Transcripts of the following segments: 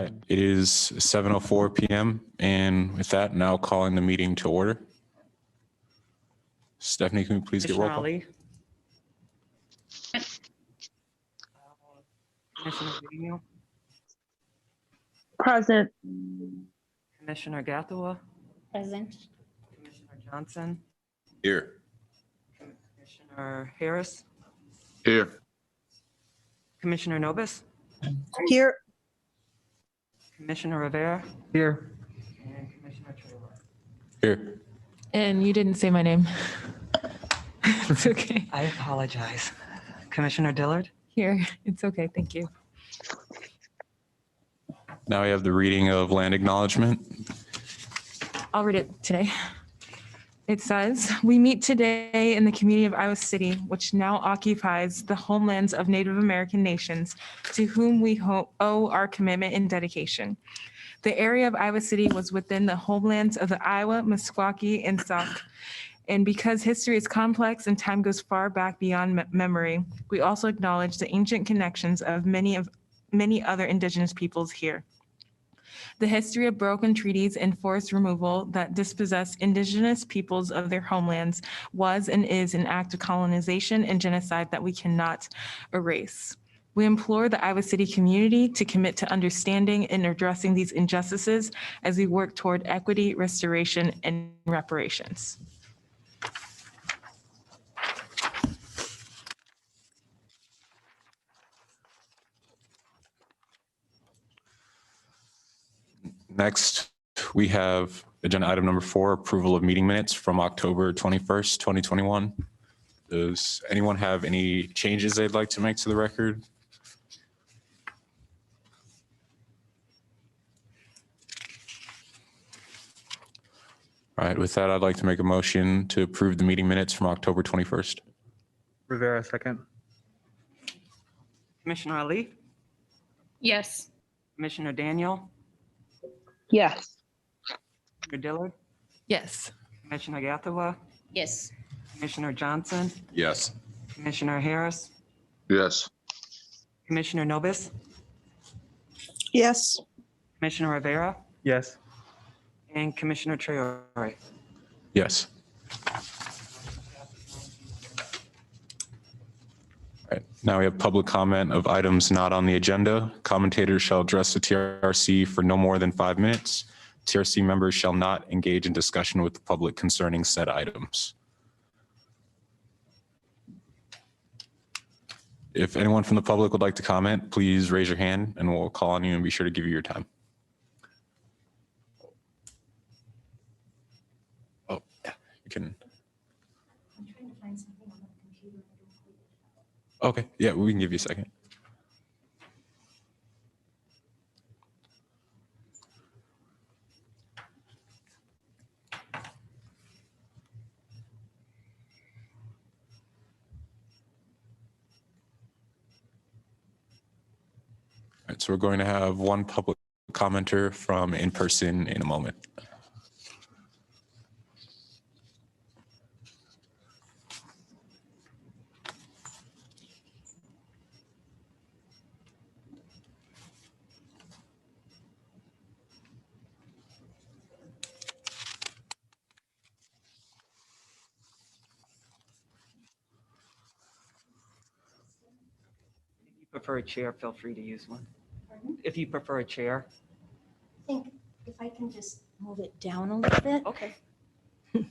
right, it is 7:04 p.m. And with that, now calling the meeting to order. Stephanie, can we please get roll call? Ali. Commissioner Daniel. Present. Commissioner Gathua. Present. Commissioner Johnson. Here. Commissioner Harris. Here. Commissioner Nobis. Here. Commissioner Rivera. Here. And Commissioner Taylor. Here. And you didn't say my name. It's okay. I apologize. Commissioner Dillard. Here. It's okay. Thank you. Now we have the reading of land acknowledgement. I'll read it today. It says, we meet today in the community of Iowa City, which now occupies the homelands of Native American nations, to whom we owe our commitment and dedication. The area of Iowa City was within the homelands of the Iowa, Meskwaki, and Sauk. And because history is complex and time goes far back beyond memory, we also acknowledge the ancient connections of many other indigenous peoples here. The history of broken treaties and forest removal that dispossess indigenous peoples of their homelands was and is an act of colonization and genocide that we cannot erase. We implore the Iowa City community to commit to understanding and addressing these injustices as we work toward equity, restoration, and reparations. Next, we have agenda item number 4, approval of meeting minutes from October 21st, 2021. Does anyone have any changes they'd like to make to the record? All right, with that, I'd like to make a motion to approve the meeting minutes from October 21st. Rivera, second. Commissioner Ali. Yes. Commissioner Daniel. Yes. Commissioner Dillard. Yes. Commissioner Gathua. Yes. Commissioner Johnson. Yes. Commissioner Harris. Yes. Commissioner Nobis. Yes. Commissioner Rivera. Yes. And Commissioner Traore. Yes. All right, now we have public comment of items not on the agenda. Commentators shall address the TRC for no more than 5 minutes. TRC members shall not engage in discussion with the public concerning said items. If anyone from the public would like to comment, please raise your hand and we'll call on you and be sure to give you your time. Oh, yeah, you can. I'm trying to find something on the computer. Okay, yeah, we can give you a second. All right, so we're going to have one public commenter from in person in a moment. If you prefer a chair, feel free to use one. Pardon? If you prefer a chair. I think if I can just move it down a little bit. Okay.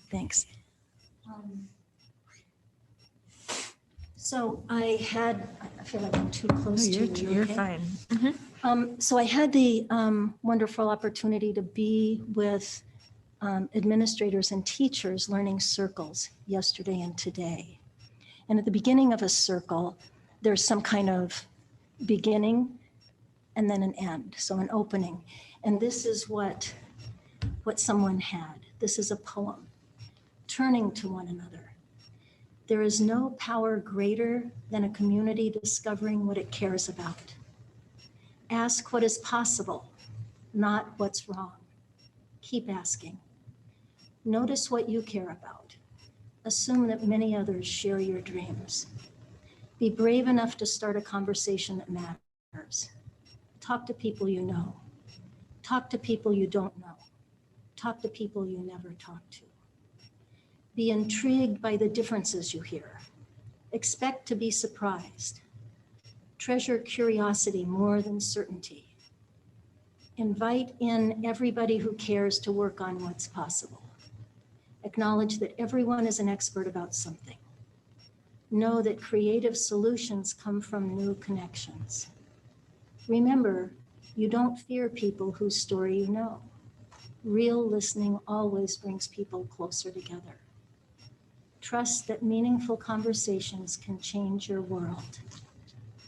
Thanks. So I feel like I'm too close to you. You're okay? fine. So I had the wonderful opportunity to be with administrators and teachers learning circles yesterday and today. And at the beginning of a circle, there's some kind of beginning and then an end, so an opening. And this is what someone had. This is a poem, turning to one another. There is no power greater than a community discovering what it cares about. Ask what is possible, not what's wrong. Keep asking. Notice what you care about. Assume that many others share your dreams. Be brave enough to start a conversation that matters. Talk to people you know. Talk to people you don't know. Talk to people you never talk to. Be intrigued by the differences you hear. Expect to be surprised. Treasure curiosity more than certainty. Invite in everybody who cares to work on what's possible. Acknowledge that everyone is an expert about something. Know that creative solutions come from new connections. Remember, you don't fear people whose story you know. Real listening always brings people closer together. Trust that meaningful conversations can change your world.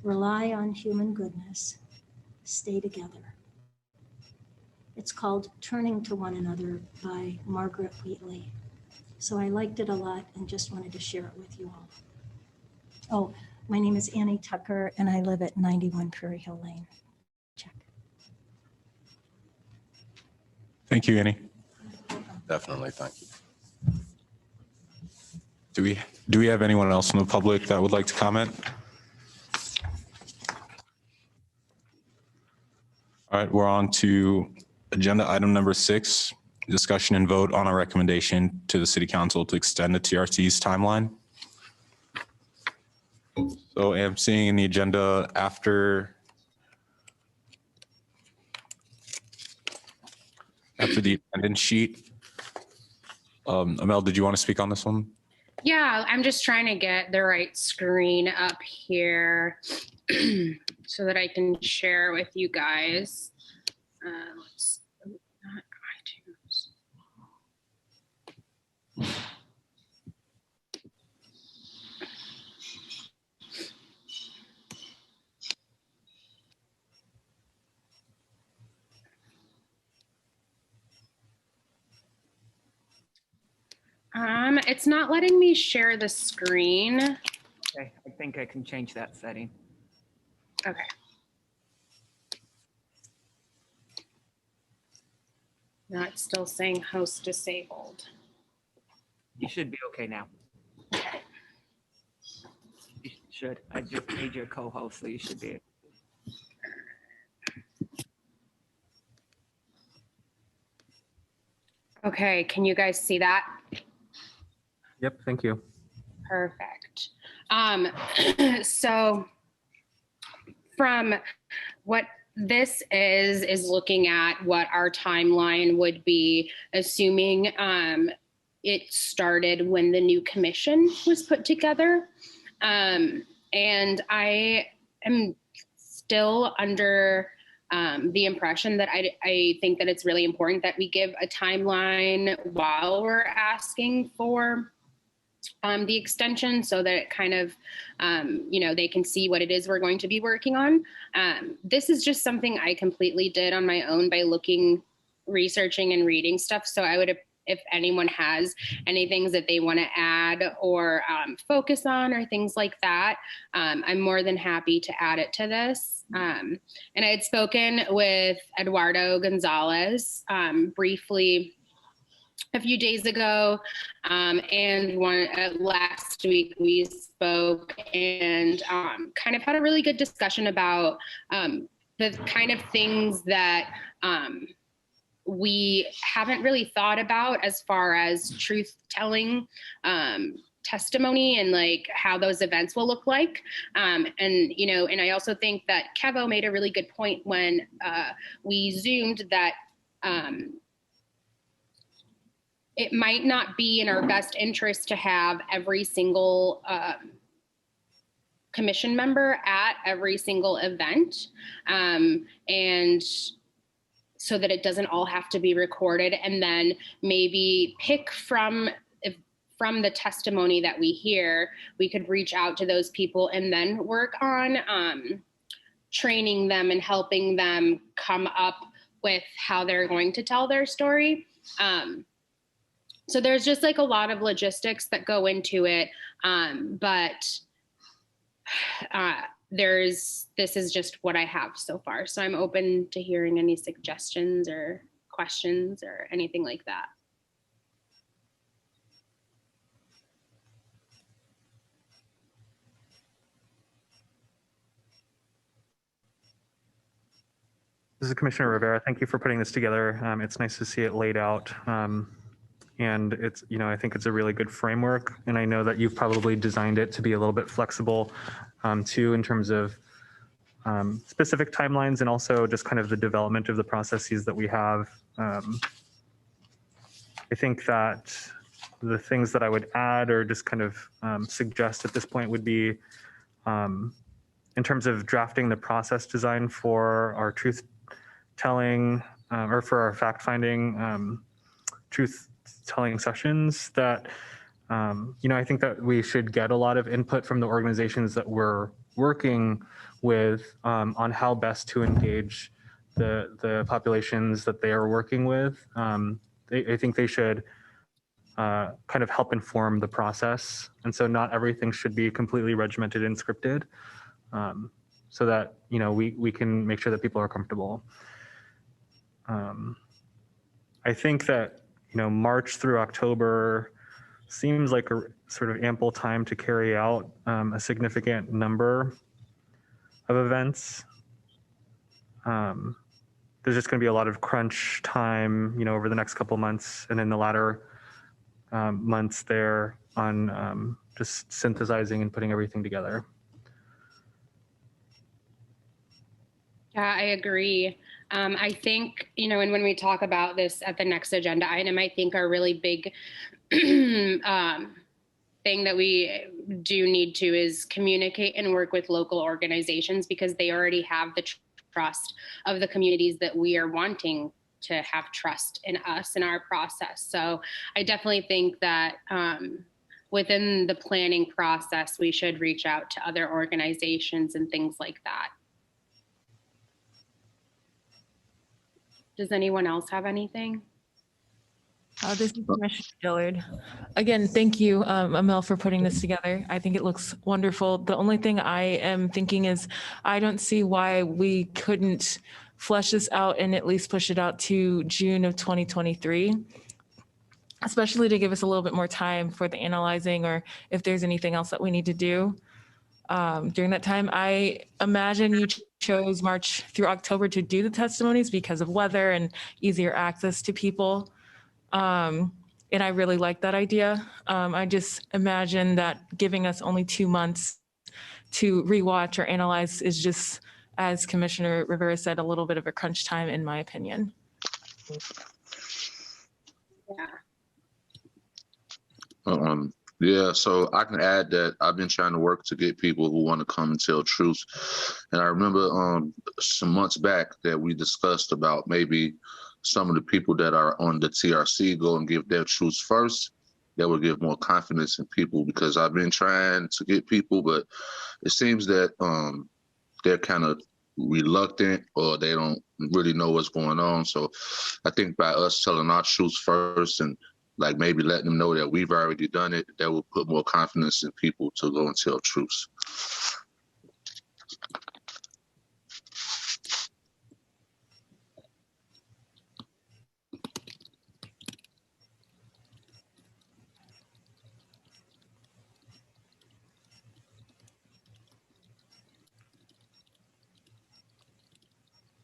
Rely on human goodness. Stay together. It's called Turning to One Another by Margaret Wheatley. So I liked it a lot and just wanted to share it with you all. Oh, my name is Annie Tucker and I live at 91 Prairie Hill Lane. Check. Thank you, Annie. Definitely, thank you. Do we have anyone else in the public that would like to comment? All right, we're on to agenda item number 6, discussion and vote on a recommendation to the City Council to extend the TRC's timeline. So I'm seeing in the agenda after the attendance sheet. Amel, did you want to speak on this one? Yeah, I'm just trying to get the right screen up here so that I can share with you guys. Let's not iTunes. It's not letting me share the screen. Okay, I think I can change that setting. Okay. No, it's still saying host disabled. You should be okay now. You should. I just made you a co-host, so you should be. Okay, can you guys see that? Yep, thank you. Perfect. So from what this is looking at what our timeline would be, assuming it started when the new commission was put together. And I am still under the impression that I think that it's really important that we give a timeline while we're asking for the extension, so that it kind of, they can see what it is we're going to be working on. This is just something I completely did on my own by researching and reading stuff. So I would, if anyone has any things that they want to add or focus on or things like that, I'm more than happy to add it to this. And I had spoken with Eduardo Gonzalez briefly a few days ago, and last week we spoke and kind of had a really good discussion about the kind of things that we haven't really thought about as far as truth telling testimony and like how those events will look like. And I also think that Kevo made a really good point when we Zoomed that it might not be in our best interest to have every single commission member at every single event. And so that it doesn't all have to be recorded, and then maybe pick from the testimony that we hear, we could reach out to those people and then work on training them and helping them come up with how they're going to tell their story. So there's just like a lot of logistics that go into it. But this is just what I have so far. So I'm open to hearing any suggestions or questions or anything like that. This is Commissioner Rivera. Thank you for putting this together. It's nice to see it laid out. And it's, I think it's a really good framework. And I know that you've probably designed it to be a little bit flexible too, in terms of specific timelines and also just kind of the development of the processes that we have. I think that the things that I would add or just kind of suggest at this point would be in terms of drafting the process design for our truth telling or for our fact finding truth telling sessions that, I think that we should get a lot of input from the organizations that we're working with on how best to engage the populations that they are working with. I think they should kind of help inform the process. And so not everything should be completely regimented and scripted so that, we can make sure that people are comfortable. I think that, March through October seems like a sort of ample time to carry out a significant number of events. There's just going to be a lot of crunch time, over the next couple months, and in the latter months there on just synthesizing and putting everything together. Yeah, I agree. I think, and when we talk about this at the next agenda item, I think our really big thing that we do need to is communicate and work with local organizations because they already have the trust of the communities that we are wanting to have trust in us and our process. So I definitely think that within the planning process, we should reach out to other organizations and things like that. Does anyone else have anything? This is Commissioner Dillard. Again, thank you, Amel, for putting this together. I think it looks wonderful. The only thing I am thinking is I don't see why we couldn't flesh this out and at least push it out to June of 2023, especially to give us a little bit more time for the analyzing or if there's anything else that we need to do during that time. I imagine you chose March through October to do the testimonies because of weather and easier access to people. And I really like that idea. I just imagine that giving us only 2 months to rewatch or analyze is just, as Commissioner Rivera said, a little bit of a crunch time, in my opinion. Yeah. Yeah, so I can add that I've been trying to work to get people who want to come and tell truth. And I remember some months back that we discussed about maybe some of the people that are on the TRC go and give their truths first. That would give more confidence in people because I've been trying to get people, but it seems that they're kind of reluctant or they don't really know what's going on. So I think by us telling our truths first and like maybe letting them know that we've already done it, that will put more confidence in people to go and tell truths.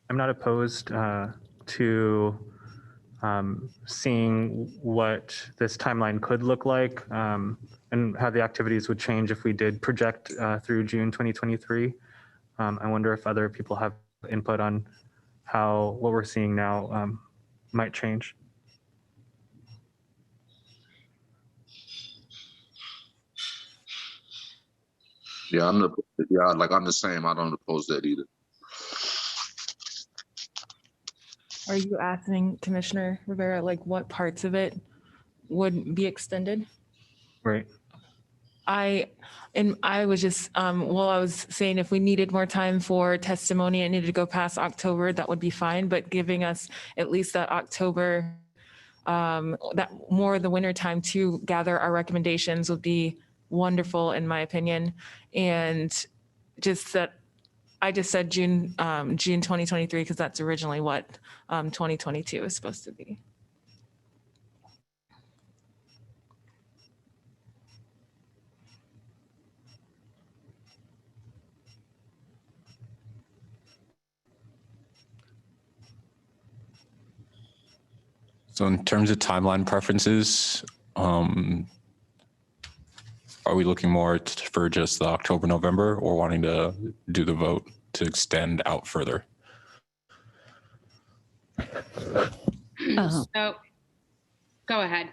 I'm not opposed to seeing what this timeline could look like and how the activities would change if we did project through June 2023. I wonder if other people have input on how what we're seeing now might change. Yeah, I'm the same. I don't oppose that either. Are you asking Commissioner Rivera, like what parts of it would be extended? Right. I was just, I was saying if we needed more time for testimony, it needed to go past October, that would be fine. But giving us at least that October, that more of the winter time to gather our recommendations would be wonderful, in my opinion. And just that, I just said June 2023 because that's originally what 2022 is supposed to be. So in terms of timeline preferences, are we looking more for just the October, November, or wanting to do the vote to extend out further? So go ahead.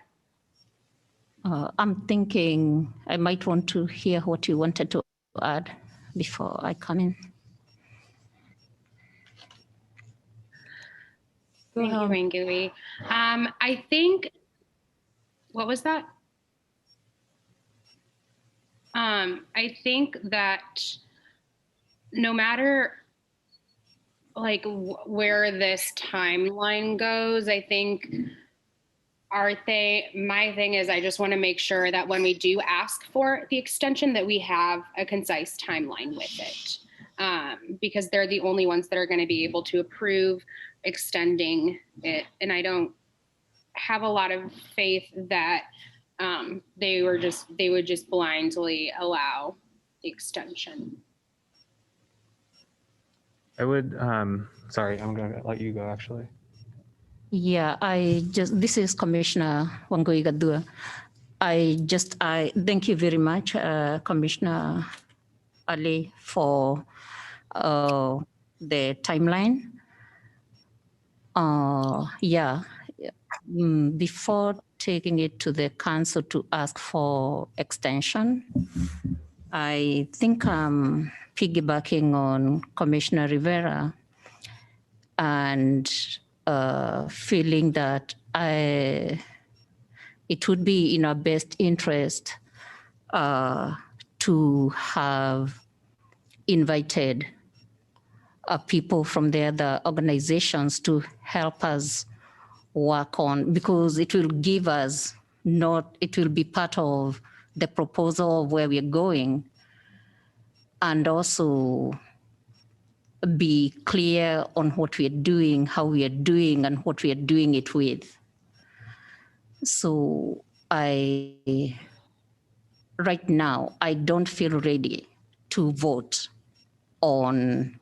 I'm thinking I might want to hear what you wanted to add before I come in. Thank you, Rangui. I think, what was that? I think that no matter like where this timeline goes, I think my thing is I just want to make sure that when we do ask for the extension that we have a concise timeline with it. Because they're the only ones that are going to be able to approve extending it. And I don't have a lot of faith that they would just blindly allow the extension. I would, sorry, I'm going to let you go actually. Yeah, this is Commissioner Wangui Gadua. I thank you very much, Commissioner Ali, for the timeline. Before taking it to the council to ask for extension, I think I'm piggybacking on Commissioner Rivera and feeling that it would be in our best interest to have invited people from the other organizations to help us work on, because it will give us it will be part of the proposal of where we're going, and also be clear on what we are doing, how we are doing, and what we are doing it with. So right now, I don't feel ready to vote on,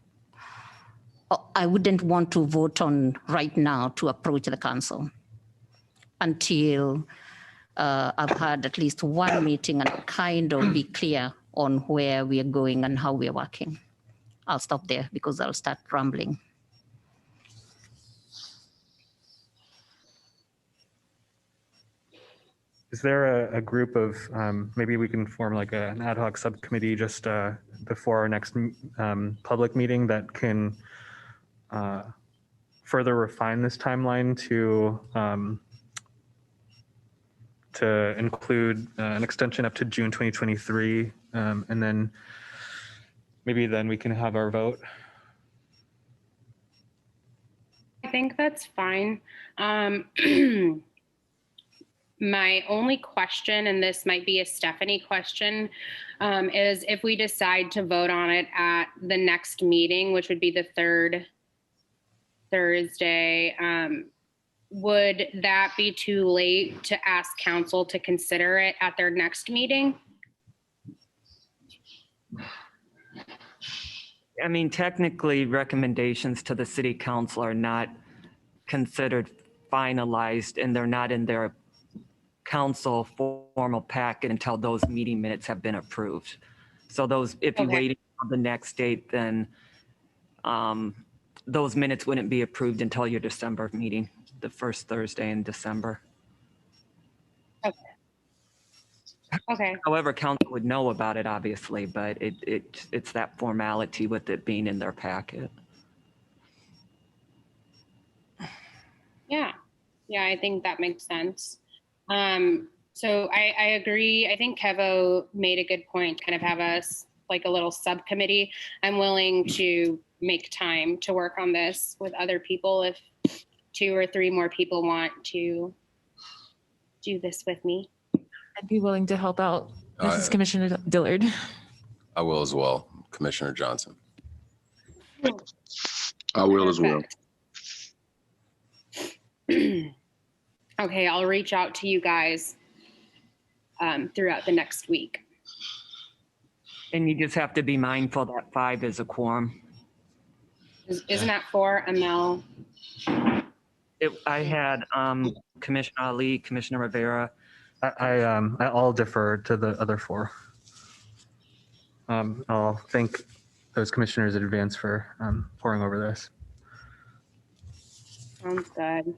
I wouldn't want to vote on right now to approach the council until I've had at least one meeting and kind of be clear on where we are going and how we are working. I'll stop there because I'll start rambling. Is there a group of, maybe we can form like an ad hoc subcommittee just before our next public meeting that can further refine this timeline to include an extension up to June 2023, and then maybe then we can have our vote. I think that's fine. My only question, and this might be a Stephanie question, is if we decide to vote on it at the next meeting, which would be the third Thursday, would that be too late to ask council to consider it at their next meeting? I mean, technically, recommendations to the city council are not considered finalized, and they're not in their council formal packet until those meeting minutes have been approved. So those, if you wait on the next date, then those minutes wouldn't be approved until your December meeting, the first Thursday in December. Okay. However, council would know about it, obviously, but it's that formality with it being in their packet. Yeah, I think that makes sense. So I agree. I think Kevo made a good point, kind of have us like a little subcommittee. I'm willing to make time to work on this with other people if 2 or 3 more people want to do this with me. I'd be willing to help out. This is Commissioner Dillard. I will as well, Commissioner Johnson. I will as well. Okay, I'll reach out to you guys throughout the next week. And you just have to be mindful that 5 is a quorum. Isn't that 4, Amel? I had Commissioner Ali, Commissioner Rivera. I'll defer to the other four. I'll thank those commissioners in advance for pouring over this. Sounds good.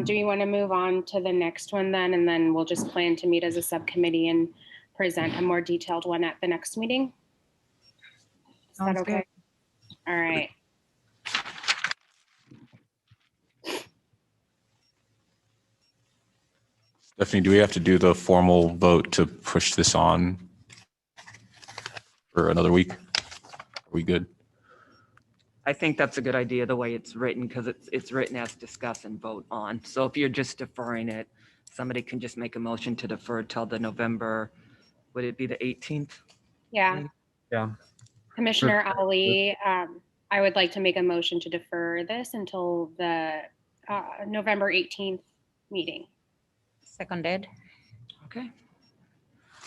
Do we want to move on to the next one then? And then we'll just plan to meet as a subcommittee and present a more detailed one at the next meeting? Is that Sounds okay? All right. Stephanie, do we have to do the formal vote to push this on for another week? Are we good? I think that's a good idea, the way it's written, because it's written as discuss and vote on. So if you're just deferring it, somebody can just make a motion to defer till the November, would it be the 18th? Yeah. Yeah. Commissioner Ali, I would like to make a motion to defer this until the November 18th meeting. Seconded. Okay.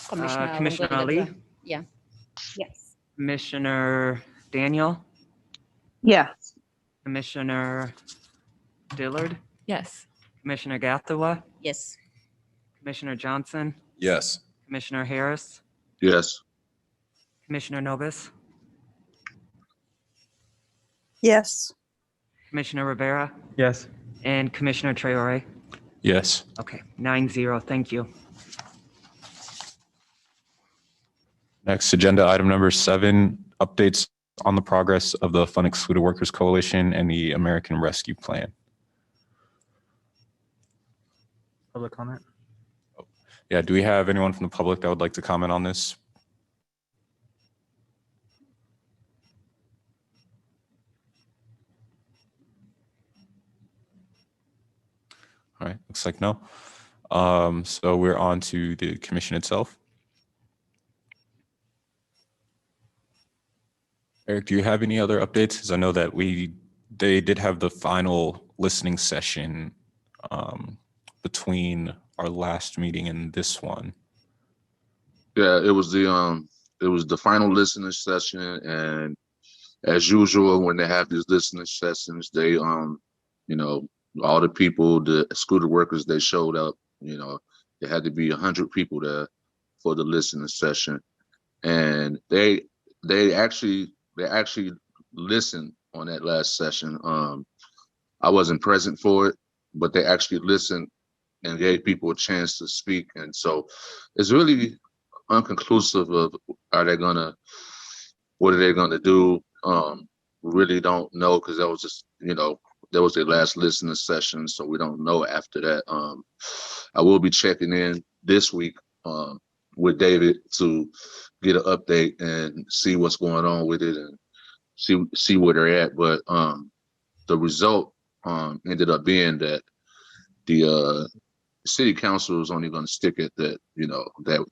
Commissioner Ali? Wangoiga-Dua. Yeah. Yes. Commissioner Daniel? Yes. Commissioner Dillard? Yes. Commissioner Gathua? Yes. Commissioner Johnson? Yes. Commissioner Harris? Yes. Commissioner Novus? Yes. Commissioner Rivera? Yes. And Commissioner Traore? Yes. Okay, 9-0, thank you. Next, agenda item number 7, updates on the progress of the Fund Excluded Workers Coalition and the American Rescue Plan. Public comment? Yeah, do we have anyone from the public that would like to comment on this? All right, looks like no. So we're on to the commission itself. Eric, do you have any other updates? Because I know that they did have the final listening session between our last meeting and this one. Yeah, it was the final listening session, and as usual, when they have these listening sessions, they you know, all the people, the excluded workers, they showed up. You know, there had to be 100 people there for the listening session, and they actually listened on that last session. I wasn't present for it, but they actually listened and gave people a chance to speak, and so it's really unconclusive of what are they gonna do. Really don't know, because that was just, you know, that was their last listening session, so we don't know after that. I will be checking in this week with David to get an update and see what's going on with it and see where they're at. But the result ended up being that the city council is only going to stick at that, you know, that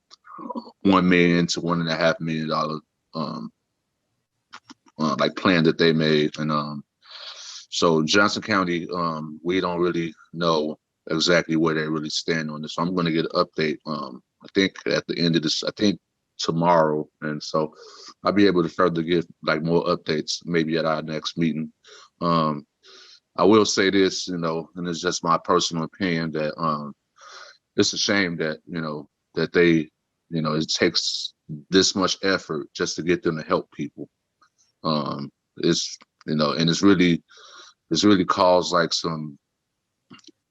$1 million to $1.5 million like plan that they made. And so Johnson County, we don't really know exactly where they really stand on this. So I'm going to get an update, I think at the end of this, I think tomorrow. And so I'll be able to further give like more updates maybe at our next meeting. I will say this, you know, and it's just my personal opinion, that it's a shame that, you know, that they, you know, it takes this much effort just to get them to help people. It's, you know, and it's really caused like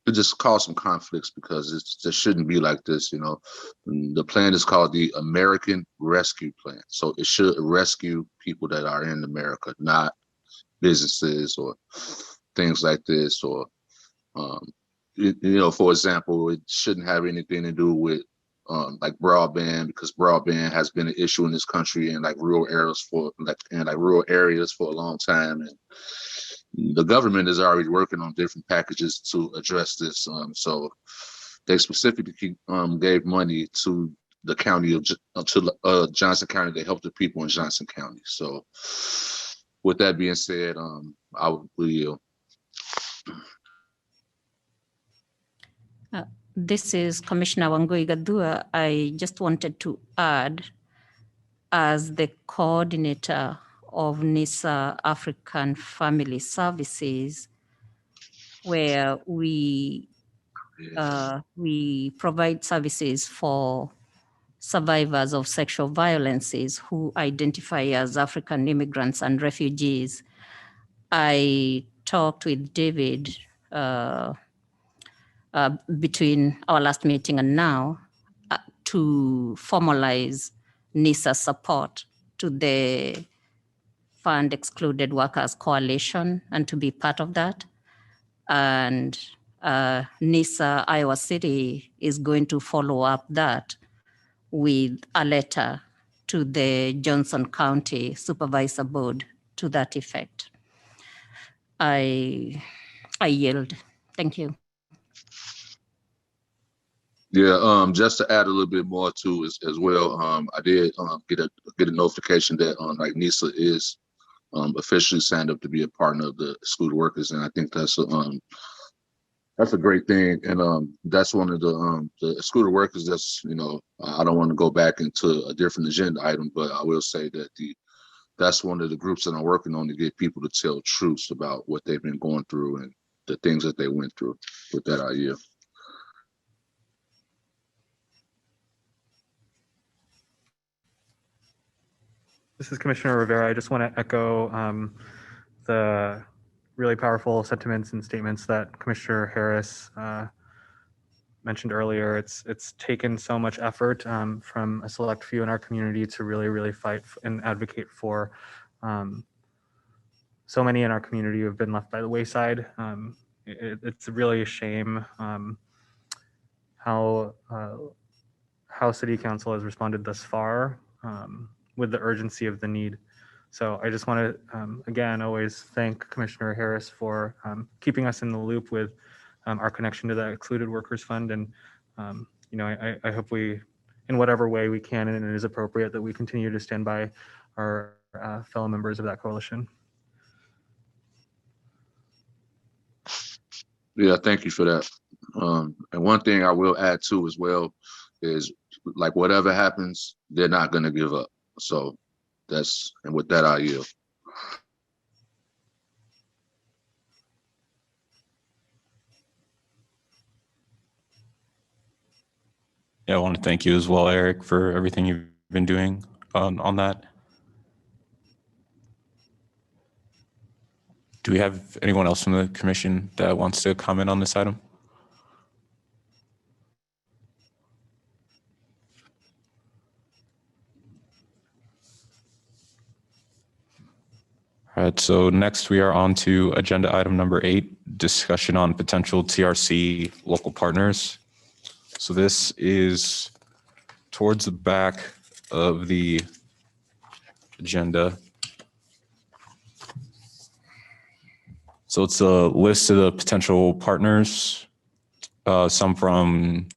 it just caused some conflicts, because it just shouldn't be like this. You know, the plan is called the American Rescue Plan, so it should rescue people that are in America, not businesses or things like this, or you know, for example, it shouldn't have anything to do with like broadband, because broadband has been an issue in this country in like rural areas for a long time, and the government is already working on different packages to address this. So they specifically gave money to the county of Johnson County to help the people in Johnson County. So with that being said, I will yield. This is Commissioner Wangoiga-Dua. I just wanted to add, as the coordinator of NISA African Family Services, where we provide services for survivors of sexual violences who identify as African immigrants and refugees. I talked with David between our last meeting and now to formalize NISA support to the Fund Excluded Workers Coalition and to be part of that. And NISA Iowa City is going to follow up that with a letter to the Johnson County Supervisor Board to that effect. I yield. Thank you. Yeah, just to add a little bit more to as well, I did get a notification that like NISA is officially signed up to be a partner of the excluded workers, and I think that's a great thing. And that's one of the excluded workers. That's, you know, I don't want to go back into a different agenda item, but I will say that that's one of the groups that I'm working on to get people to tell truths about what they've been going through and the things that they went through. With that idea. This is Commissioner Rivera. I just want to echo the really powerful sentiments and statements that Commissioner Harris mentioned earlier. It's taken so much effort from a select few in our community to really fight and advocate for so many in our community who have been left by the wayside. It's really a shame how City Council has responded thus far with the urgency of the need. So I just want to, again, always thank Commissioner Harris for keeping us in the loop with our connection to the Excluded Workers Fund. And, you know, I hope we, in whatever way we can and it is appropriate, that we continue to stand by our fellow members of that coalition. Yeah, thank you for that. And one thing I will add too as well is, like, whatever happens, they're not going to give up. So that's, and with that, I yield. Yeah, I want to thank you as well, Eric, for everything you've been doing on that. Do we have anyone else from the commission that wants to comment on this item? All right, so next we are on to agenda item number 8, discussion on potential TRC local partners. So this is towards the back of the agenda. So it's a list of the potential partners, some from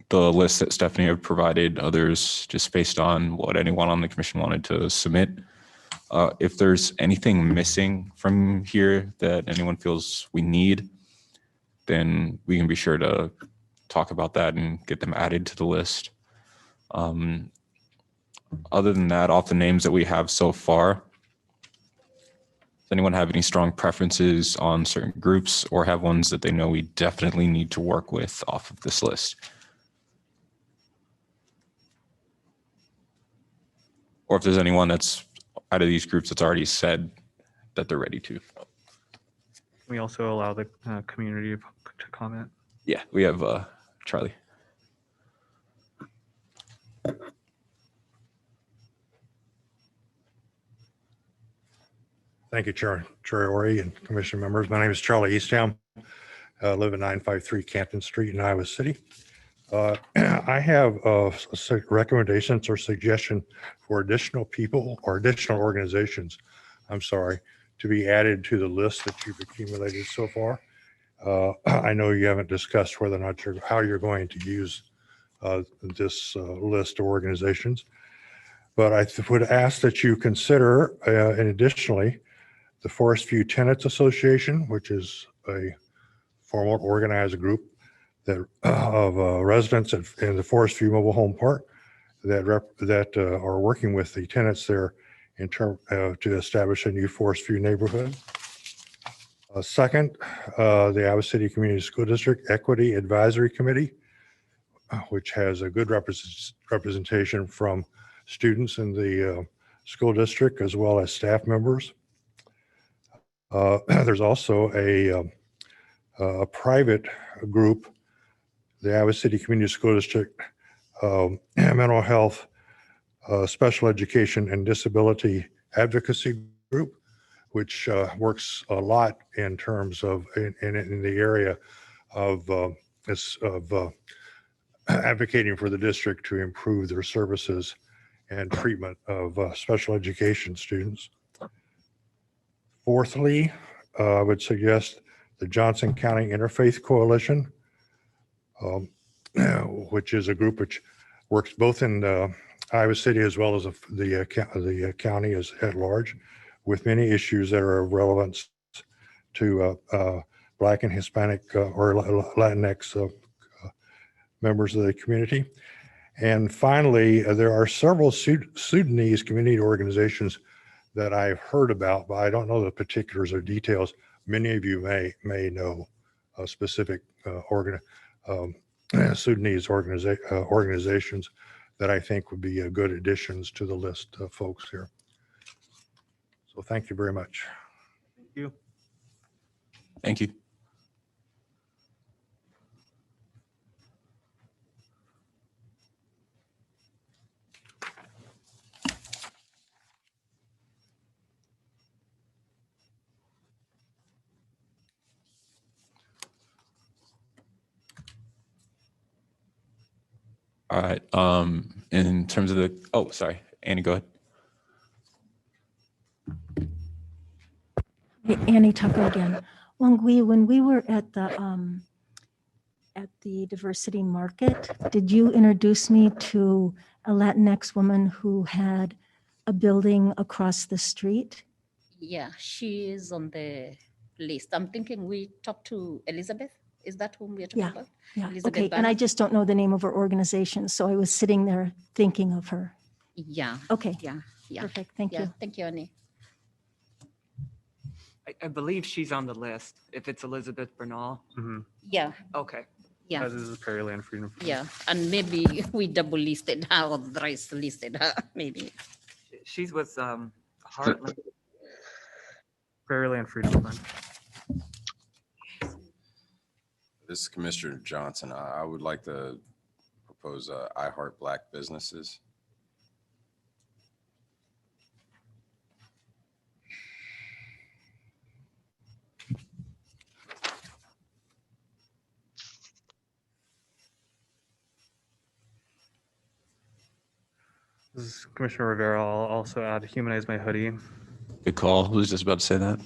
the list that Stephanie had provided, others just based on what anyone on the commission wanted to submit. If there's anything missing from here that anyone feels we need, then we can be sure to talk about that and get them added to the list. Other than that, off the names that we have so far, does anyone have any strong preferences on certain groups or have ones that they know we definitely need to work with off of this list? Or if there's anyone that's out of these groups that's already said that they're ready to. We also allow the community to comment. Yeah, we have Charlie. Thank you, Chair Ori and Commission members. My name is Charlie Eastham. I live at 953 Canton Street in Iowa City. I have recommendations or suggestion for additional people or additional organizations, to be added to the list that you've accumulated so far. I know you haven't discussed whether or not how you're going to use this list of organizations, but I would ask that you consider, and additionally, the Forest View Tenants Association, which is a formal organized group that of residents in the Forest View Mobile Home Park that are working with the tenants there in to establish a new Forest View neighborhood. Second, the Iowa City Community School District Equity Advisory Committee, which has a good representation from students in the school district as well as staff members. There's also a private group, the Iowa City Community School District Mental Health, Special Education and Disability Advocacy Group, which works a lot in terms of in the area of advocating for the district to improve their services and treatment of special education students. Fourthly, I would suggest the Johnson County Interfaith Coalition, which is a group which works both in Iowa City as well as the county as at large, with many issues that are of relevance to Black and Hispanic or Latinx members of the community. And finally, there are several Sudanese community organizations that I've heard about, but I don't know the particulars or details. Many of you may know specific Sudanese organizations that I think would be good additions to the list of folks here. So thank you very much. Thank you. Thank you. All right. In terms of the, oh, sorry, Annie, go ahead. Hey, Annie Tucker again. Wangui, when we were at the diversity market, did you introduce me to a Latinx woman who had a building across the street? Yeah, she is on the list. I'm thinking we talked to Elizabeth. Is that whom we're talking Yeah. about? Yeah, Elizabeth okay, and I Banner? just don't know the name of her organization, so I was sitting there thinking of her. Yeah, Okay, yeah, yeah. perfect, thank Yeah, you. thank you, Annie. I believe she's on the list, if it's Elizabeth Bernal. Yeah, Okay. yeah, This is Prairieland Freedom Fund. yeah. And maybe we double listed her or thrice listed her, maybe. She's with Heartland. Prairieland Freedom Fund. This is Commissioner Johnson. I would like to propose I Heart Black Businesses. This is Commissioner Rivera. I'll also add Humanize My Hoodie. Good call. Who was just about to say that?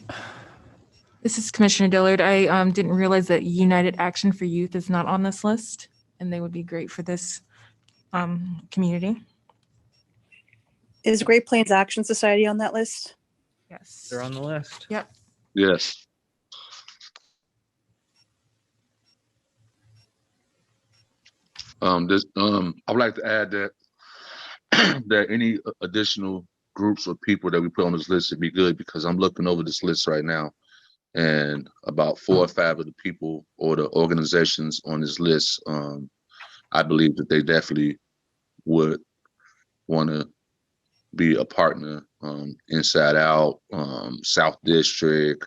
This is Commissioner Dillard. I didn't realize that United Action for Youth is not on this list, and they would be great for this community. Is Great Plains Action Society on that list? Yes. They're on the list. Yep. Yes. I would like to add that that any additional groups or people that we put on this list would be good, because I'm looking over this list right now, and about 4 or 5 of the people or the organizations on this list, I believe that they definitely would want to be a partner. Inside Out, South District,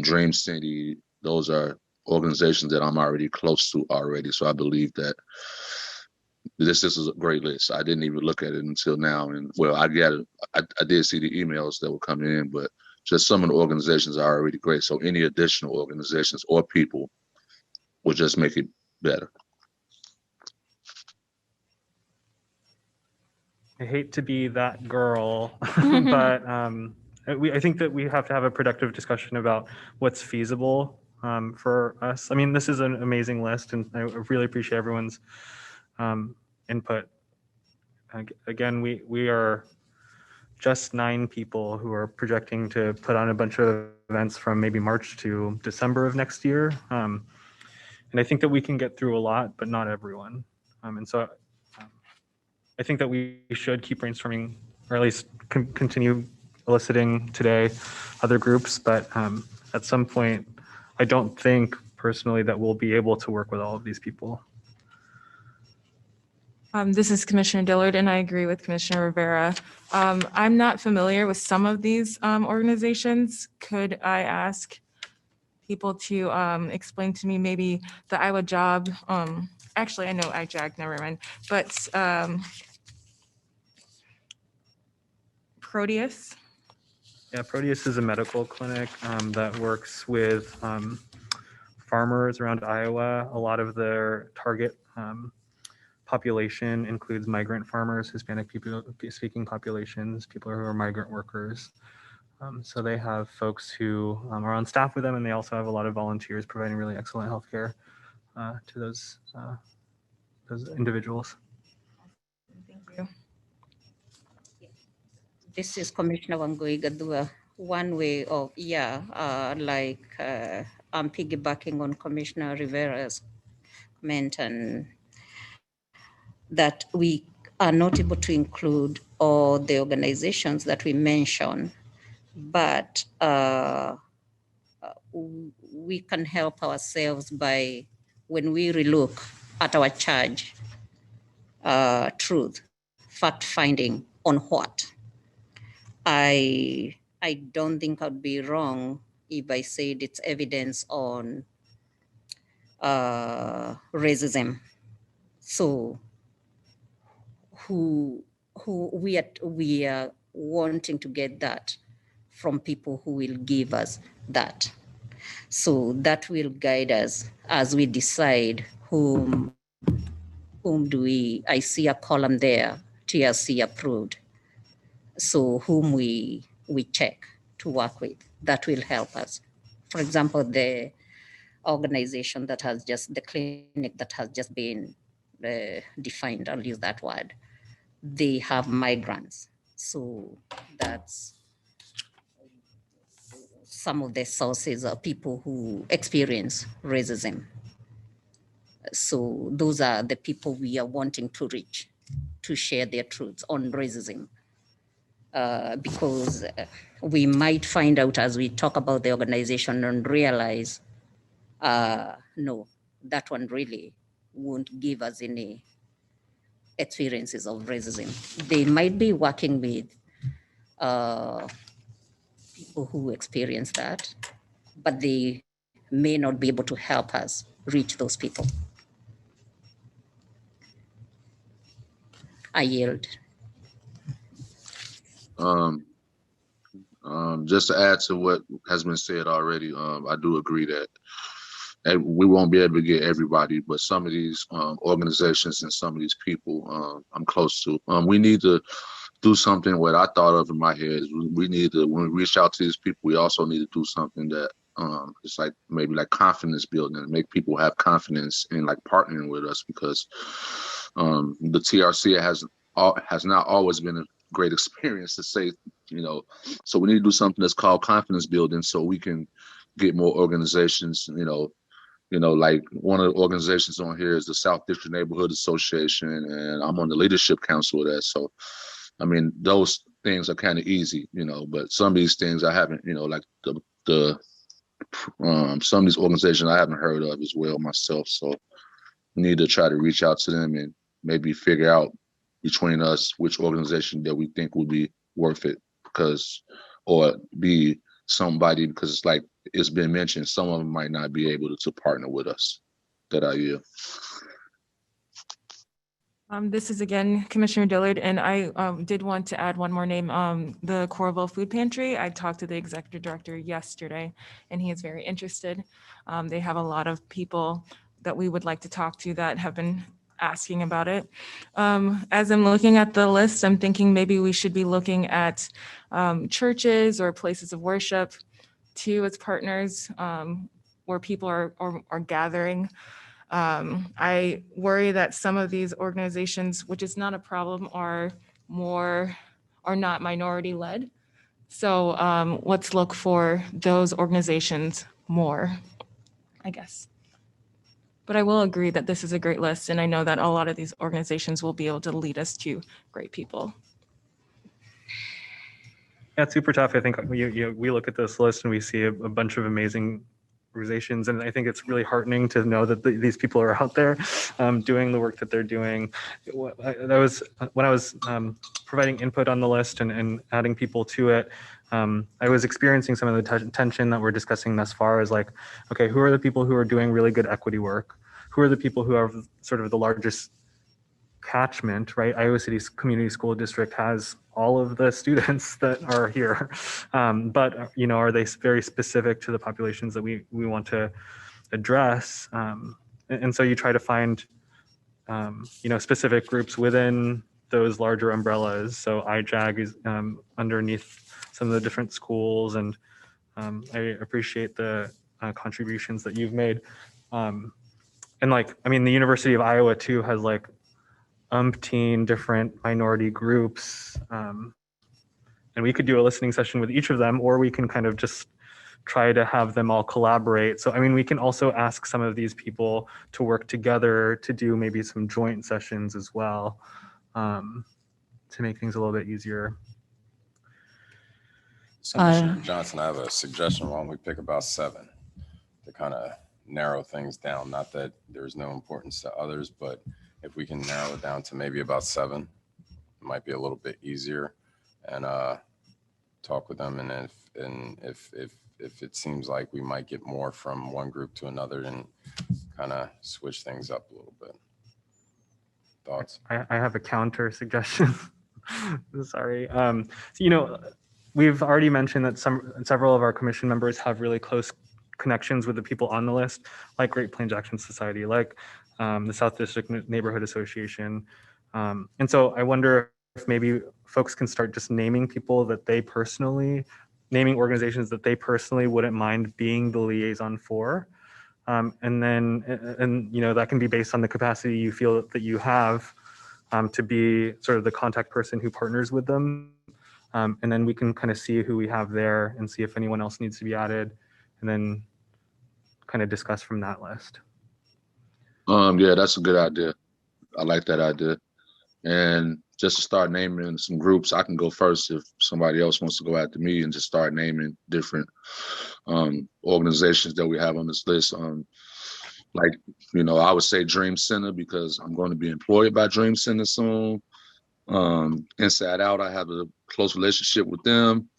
Dream City, those are organizations that I'm already close to already. So I believe that this is a great list. I didn't even look at it until now. And well, I did see the emails that were coming in, but just some of the organizations are already great. So any additional organizations or people will just make it better. I hate to be that girl, but I think that we have to have a productive discussion about what's feasible for us. I mean, this is an amazing list, and I really appreciate everyone's input. Again, we are just 9 people who are projecting to put on a bunch of events from maybe March to December of next year. And I think that we can get through a lot, but not everyone. And so I think that we should keep brainstorming, or at least continue eliciting today other groups. But at some point, I don't think personally that we'll be able to work with all of these people. This is Commissioner Dillard, and I agree with Commissioner Rivera. I'm not familiar with some of these organizations. Could I ask people to explain to me maybe the Iowa Job? Actually, I know IJAG, never mind. But Proteus? Yeah, Proteus is a medical clinic that works with farmers around Iowa. A lot of their target population includes migrant farmers, Hispanic people speaking populations, people who are migrant workers. So they have folks who are on staff with them, and they also have a lot of volunteers providing really excellent healthcare to those individuals. Thank you. This is Commissioner Wangui-Gadua. One way of, I'm piggybacking on Commissioner Rivera's comment, and that we are not able to include all the organizations that we mentioned, but we can help ourselves by, when we relook at our charge, truth, fact finding on what. I don't think I'd be wrong if I said it's evidence on racism. So who we are wanting to get that from people who will give us that. So that will guide us as we decide whom do we, I see a column there, TRC approved. So whom we check to work with, that will help us. For example, the organization that has just, the clinic that has just been defined, I'll use that word, they have migrants. So that's some of the sources of people who experience racism. So those are the people we are wanting to reach, to share their truths on racism. Because we might find out as we talk about the organization and realize, no, that one really won't give us any experiences of racism. They might be working with people who experience that, but they may not be able to help us reach those people. I yield. Just to add to what has been said already, I do agree that we won't be able to get everybody, but some of these organizations and some of these people I'm close to, we need to do something. What I thought of in my head is we need to, when we reach out to these people, we also need to do something that it's like maybe like confidence building, and make people have confidence in like partnering with us, because the TRC has not always been a great experience, to say, so we need to do something that's called confidence building, so we can get more organizations, like one of the organizations on here is the South District Neighborhood Association, and I'm on the leadership council of that. So, I mean, those things are kind of easy, but some of these things I haven't, like some of these organizations I haven't heard of as well myself. So we need to try to reach out to them and maybe figure out between us which organization that we think would be worth it, or be somebody, because it's like it's been mentioned, some of them might not be able to partner with us. That I yield. This is again Commissioner Dillard, and I did want to add one more name, the Corvo Food Pantry. I talked to the executive director yesterday, and he is very interested. They have a lot of people that we would like to talk to that have been asking about it. As I'm looking at the list, I'm thinking maybe we should be looking at churches or places of worship too as partners, where people are gathering. I worry that some of these organizations, which is not a problem, are not minority led. So let's look for those organizations more, I guess. But I will agree that this is a great list, and I know that a lot of these organizations will be able to lead us to great people. Yeah, it's super tough. I think we look at this list and we see a bunch of amazing organizations, and I think it's really heartening to know that these people are out there doing the work that they're doing. That was when I was providing input on the list and adding people to it. I was experiencing some of the tension that we're discussing thus far. Is like, okay, who are the people who are doing really good equity work? Who are the people who have sort of the largest catchment, right? Iowa City's community school district has all of the students that are here, but are they very specific to the populations that we want to address? And so you try to find specific groups within those larger umbrellas. So IJAG is underneath some of the different schools, and I appreciate the contributions that you've made. And the University of Iowa too has like umpteen different minority groups. And we could do a listening session with each of them, or we can kind of just try to have them all collaborate. So, we can also ask some of these people to work together to do maybe some joint sessions as well, to make things a little bit easier. So, Mr. Johnson, I have a suggestion. Why don't we pick about 7 to kind of narrow things down? Not that there's no importance to others, but if we can narrow it down to maybe about 7, it might be a little bit easier, and talk with them. And if it seems like we might get more from one group to another, then kind of switch things up a little bit. Thoughts? I have a counter suggestion. Sorry. We've already mentioned that several of our commission members have really close connections with the people on the list, like Great Plains Action Society, like the South District Neighborhood Association. And so I wonder if maybe folks can start just naming people that naming organizations that they personally wouldn't mind being the liaison for. And that can be based on the capacity you feel that you have to be sort of the contact person who partners with them. And then we can kind of see who we have there and see if anyone else needs to be added, and then kind of discuss from that list. Yeah, that's a good idea. I like that idea. And just to start naming some groups, I can go first if somebody else wants to go after me, and just start naming different organizations that we have on this list. I would say Dream Center, because I'm going to be employed by Dream Center soon. Inside Out, I have a close relationship with them.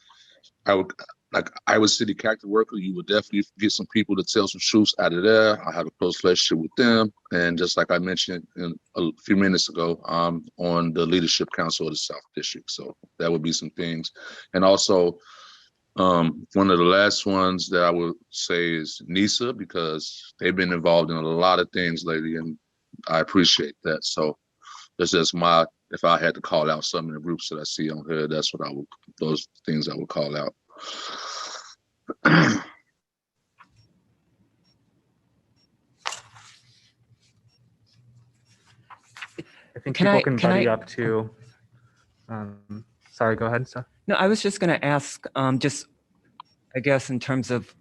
I would, like Iowa City Character Worker, you would definitely get some people to tell some truths out of there. I have a close relationship with them. And just like I mentioned a few minutes ago, I'm on the Leadership Council of the South District. So that would be some things. And also, one of the last ones that I would say is NISA, because they've been involved in a lot of things lately, and I appreciate that. So that's just if I had to call out some of the groups that I see on here, those things I would call out. I think people can buddy up to. Sorry, go ahead, Steph. No, I was just going to ask, just I guess in terms of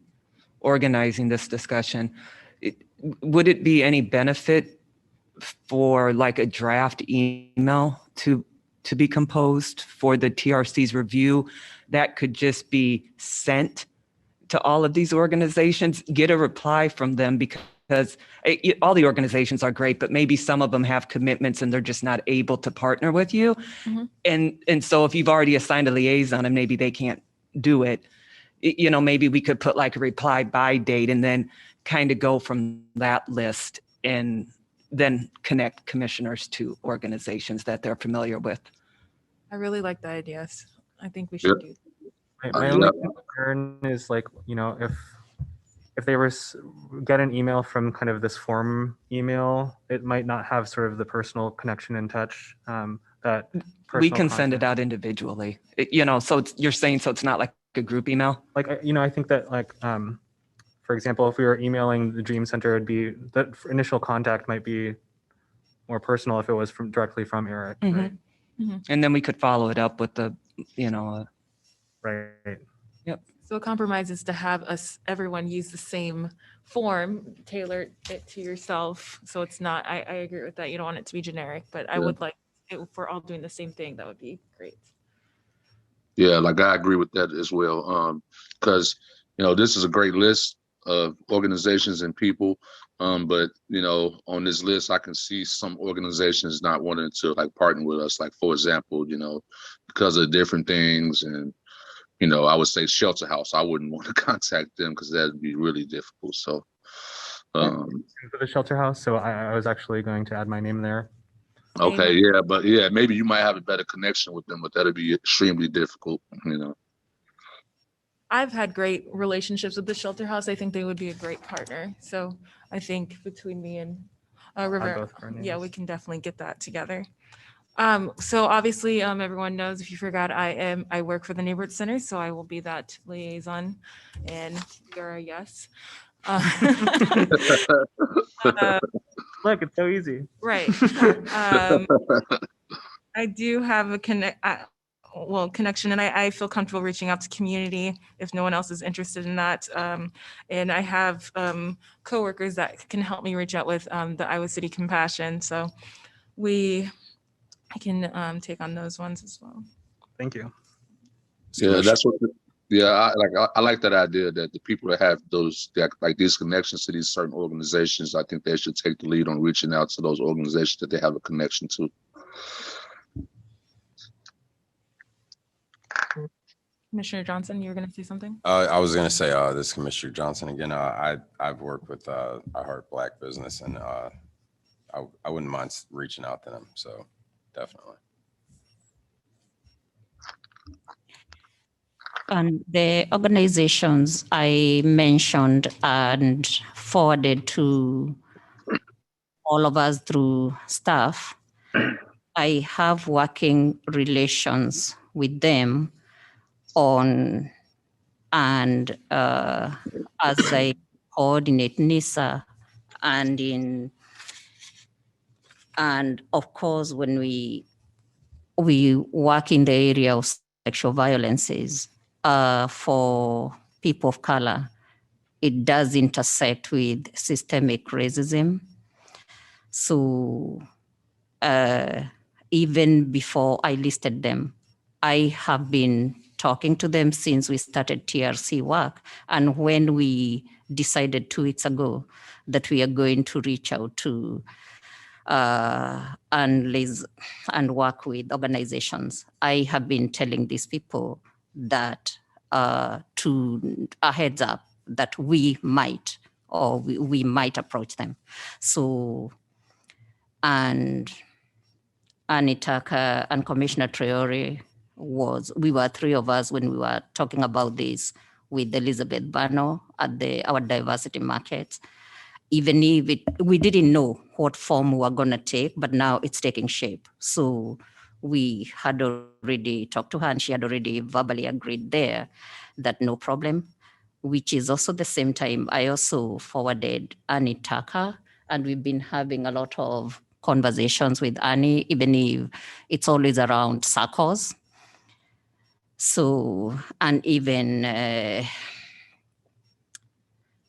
organizing this discussion, would it be any benefit for like a draft email to be composed for the TRC's review that could just be sent to all of these organizations, get a reply from them, because all the organizations are great, but maybe some of them have commitments and they're just not able to partner with you. Mm-hmm. And so if you've already assigned a liaison and maybe they can't do it, maybe we could put like a reply by date and then kind of go from that list and then connect commissioners to organizations that they're familiar with. I really like the ideas. I think we should do. My only concern is if they get an email from kind of this form email, it might not have sort of the personal connection and touch that we can send it out individually. So you're saying so it's not like a group email? I think that for example, if we were emailing the Dream Center, it'd be that initial contact might be more personal if it was directly from Eric. Mm-hmm. Right? Mm-hmm. And then we could follow it up with Right. Yep. So a compromise is to have everyone use the same form, tailor it to yourself. So it's not, I agree with that. You don't want it to be generic, but I would like, if we're all doing the same thing, that would be great. Yeah, like I agree with that as well. Because this is a great list of organizations and people. But on this list, I can see some organizations not wanting to like partner with us. Like for example, because of different things, and I would say Shelter House. I wouldn't want to contact them because that'd be really difficult. So, For the shelter house, so I was actually going to add my name there. okay, yeah, but yeah, maybe you might have a better connection with them, but that'd be extremely difficult. I've had great relationships with the shelter house. I think they would be a great partner. So I think between me and River, both of our yeah, names. we can definitely get that together. So obviously, everyone knows, if you forgot, I work for the neighborhood center, so I will be that liaison, and you're a yes. Look, it's so easy. Right. I do have a connection, and I feel comfortable reaching out to community if no one else is interested in that. And I have coworkers that can help me reach out with the Iowa City Compassion. So I can take on those ones as well. Thank you. Yeah, that's what. Yeah, I like that idea that the people that have like these connections to these certain organizations, I think they should take the lead on reaching out to those organizations that they have a connection to. Commissioner Johnson, you were going to say something? I was going to say, this is Commissioner Johnson again. I've worked with I Heart Black Business, and I wouldn't mind reaching out to them. So definitely. And the organizations I mentioned and forwarded to all of us through staff, I have working relations with them on, and as I coordinate NISA and of course, when we work in the area of sexual violences, for people of color, it does intersect with systemic racism. So even before I listed them, I have been talking to them since we started TRC work. And when we decided 2 weeks ago that we are going to reach out to and work with organizations, I have been telling these people that to a heads up that we might approach them. So, and Anitaka and Commissioner Traore we were 3 of us when we were talking about this with Elizabeth Bano at our diversity markets. Even if we didn't know what form we were going to take, but now it's taking shape. So we had already talked to her, and she had already verbally agreed there that no problem, which is also the same time I also forwarded Annie Tucker, and we've been having a lot of conversations with Annie, even if it's always around circles. So, and even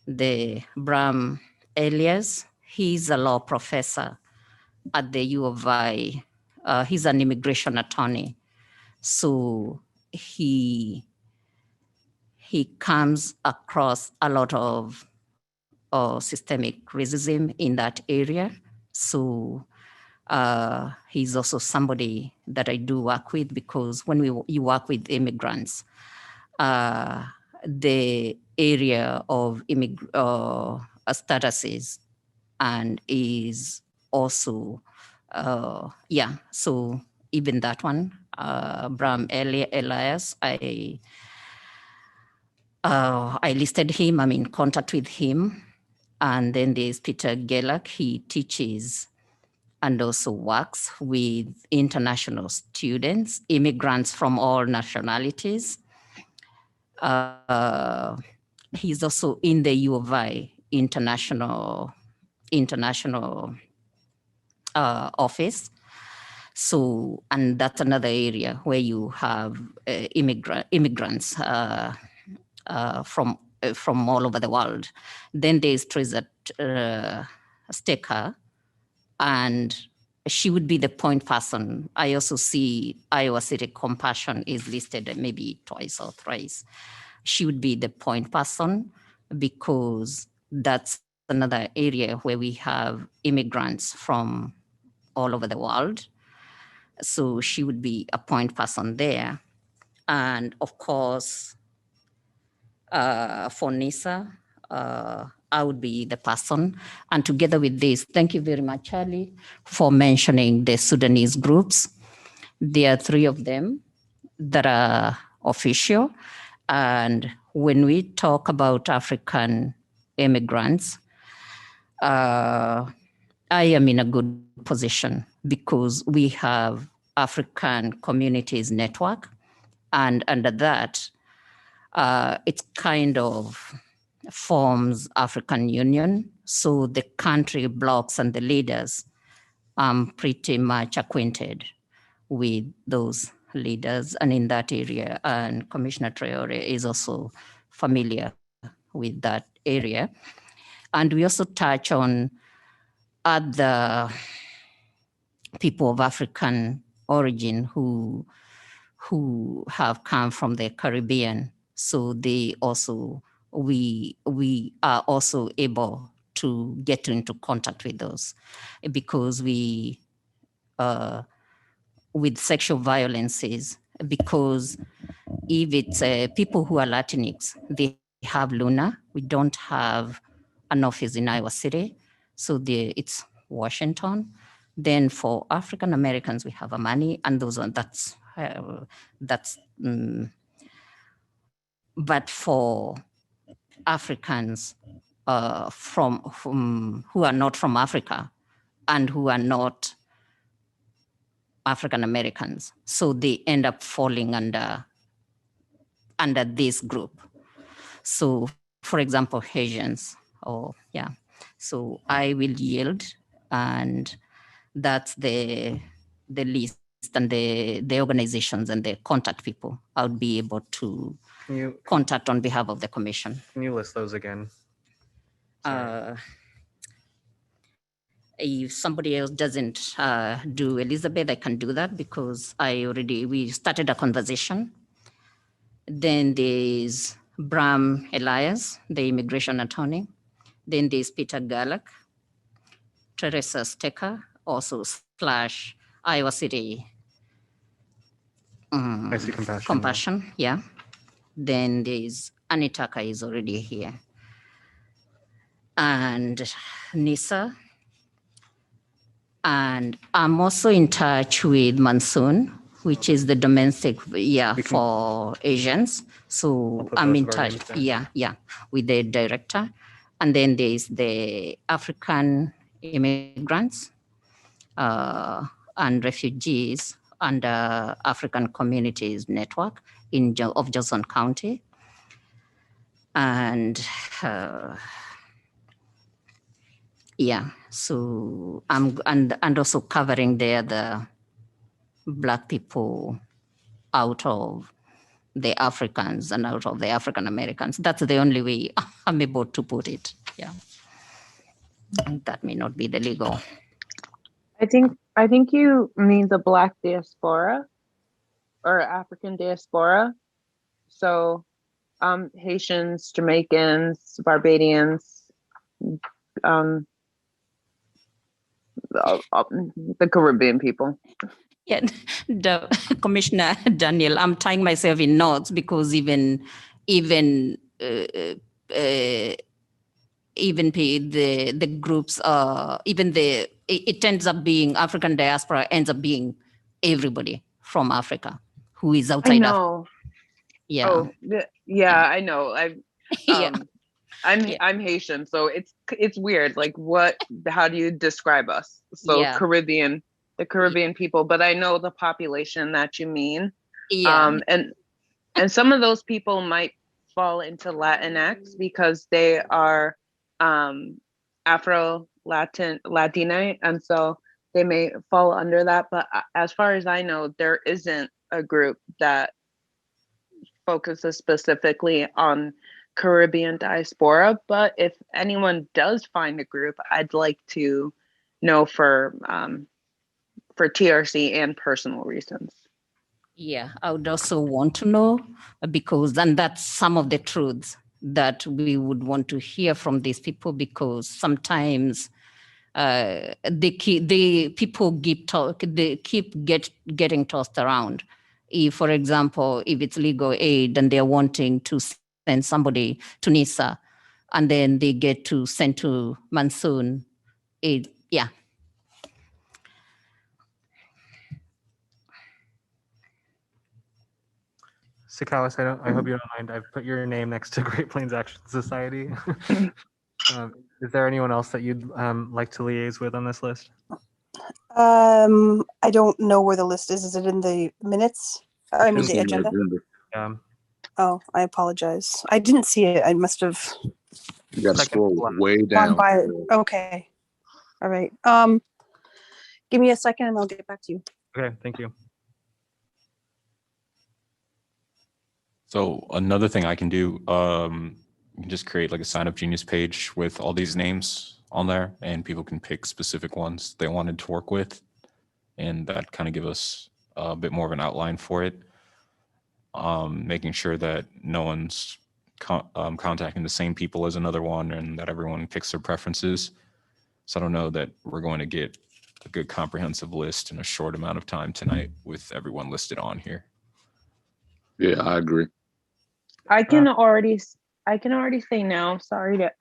the Bram Elias, he's a law professor at the U of I. He's an immigration attorney. So he comes across a lot of systemic racism in that area. So he's also somebody that I do work with, because when you work with immigrants, the area of statuses and is also, so even that one, Bram Elias, I listed him, I'm in contact with him. And then there's Peter Gelak, he teaches and also works with international students, immigrants from all nationalities. He's also in the U of I international office. So, and that's another area where you have immigrants from all over the world. Then there's Teresa Stecker, and she would be the point person. I also see Iowa City Compassion is listed maybe twice or thrice. She would be the point person because that's another area where we have immigrants from all over the world. So she would be a point person there. And of course, for NISA, I would be the person. And together with this, thank you very much, Charlie, for mentioning the Sudanese groups. There are 3 of them that are official. And when we talk about African immigrants, I am in a good position because we have African Communities Network. And under that, it kind of forms African Union. So the country blocks and the leaders, I'm pretty much acquainted with those leaders and in that area. And Commissioner Traore is also familiar with that area. And we also touch on other people of African origin who have come from the Caribbean. So they also, we are also able to get into contact with those because we, with sexual violences, because if it's people who are Latinx, they have LUNA. We don't have an office in Iowa City. So it's Washington. Then for African Americans, we have Amani, and those are, but for Africans from who are not from Africa and who are not African Americans, so they end up falling under this group. So, for example, Asians, So I will yield, and that's the list and the organizations and the contact people I would be able to contact on behalf of the commission. Can you list those again? If somebody else doesn't do Elizabeth, I can do that because we started a conversation. Then there's Bram Elias, the immigration attorney. Then there's Peter Galak, Teresa Stecker, also / Iowa City I see Compassion. Compassion, yeah. Then there's Anitaka is already here. And Nisa. And I'm also in touch with Monsoon, which is the domestic, for Asians. So I'm in touch, with the director. And then there's the African immigrants and refugees under African Communities Network of Johnson County. And so I'm and also covering the Black people out of the Africans and out of the African Americans. That's the only way I'm able to put it. Yeah, and that may not be the legal. I think you mean the Black diaspora or African diaspora. So Haitians, Jamaicans, Barbadians, the Caribbean people. Yeah, Commissioner Daniel, I'm tying myself in knots because even the groups, it ends up being African diaspora ends up being everybody from Africa who is outside. I know. Yeah. Oh, I know. I'm Haitian, so it's weird. Like, how do you describe us? So Caribbean, the Caribbean people, but I know the population that you mean. Yeah. And some of those people might fall into Latinx because they are Latina, and so they may fall under that. But as far as I know, there isn't a group that focuses specifically on Caribbean diaspora. But if anyone does find a group, I'd like to know for for TRC and personal reasons. Yeah, I would also want to know because, and that's some of the truths that we would want to hear from these people, because sometimes people keep getting tossed around. If, for example, if it's legal aid and they're wanting to send somebody to NISA, and then they get to send to Monsoon aid, yeah. Sikalis, I hope you don't mind. I've put your name next to Great Plains Action Society. Is there anyone else that you'd like to liaise with on this list? I don't know where the list is. Is it in the minutes? I mean, the agenda? Yeah. Oh, I apologize. I didn't see it. I must have You got to scroll way gone down. by it. Okay. All right. Give me a second and I'll get back to you. Okay, thank you. So another thing I can do, you can just create like a sign up genius page with all these names on there, and people can pick specific ones they wanted to work with. And that kind of give us a bit more of an outline for it. Making sure that no one's contacting the same people as another one, and that everyone picks their preferences. So I don't know that we're going to get a good comprehensive list in a short amount of time tonight with everyone listed on here. Yeah, I agree. I can already say now, sorry to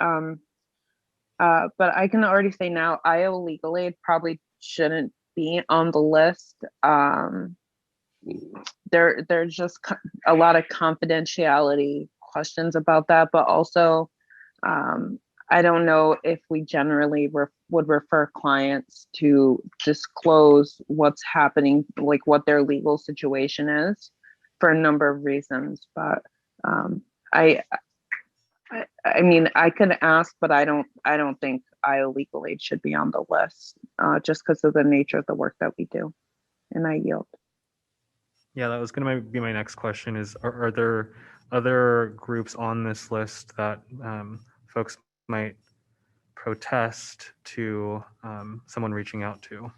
but I can already say now, IO legal aid probably shouldn't be on the list. There's just a lot of confidentiality questions about that, but also I don't know if we generally would refer clients to disclose what's happening, like what their legal situation is, for a number of reasons. But I mean, I could ask, but I don't think IO legal aid should be on the list, just because of the nature of the work that we do. And I yield. Yeah, that was going to be my next question is, are there other groups on this list that folks might protest to someone reaching out to?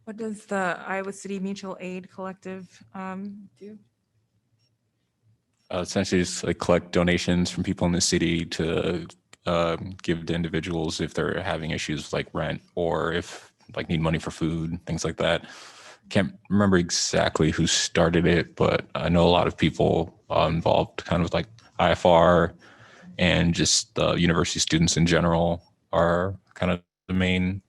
What does the Iowa City Mutual Aid Collective do? Essentially, just like collect donations from people in the city to give to individuals if they're having issues like rent, or if like need money for food, things like that. Can't remember exactly who started it, but I know a lot of people involved, kind of like IFR and just the university students in general are kind of the main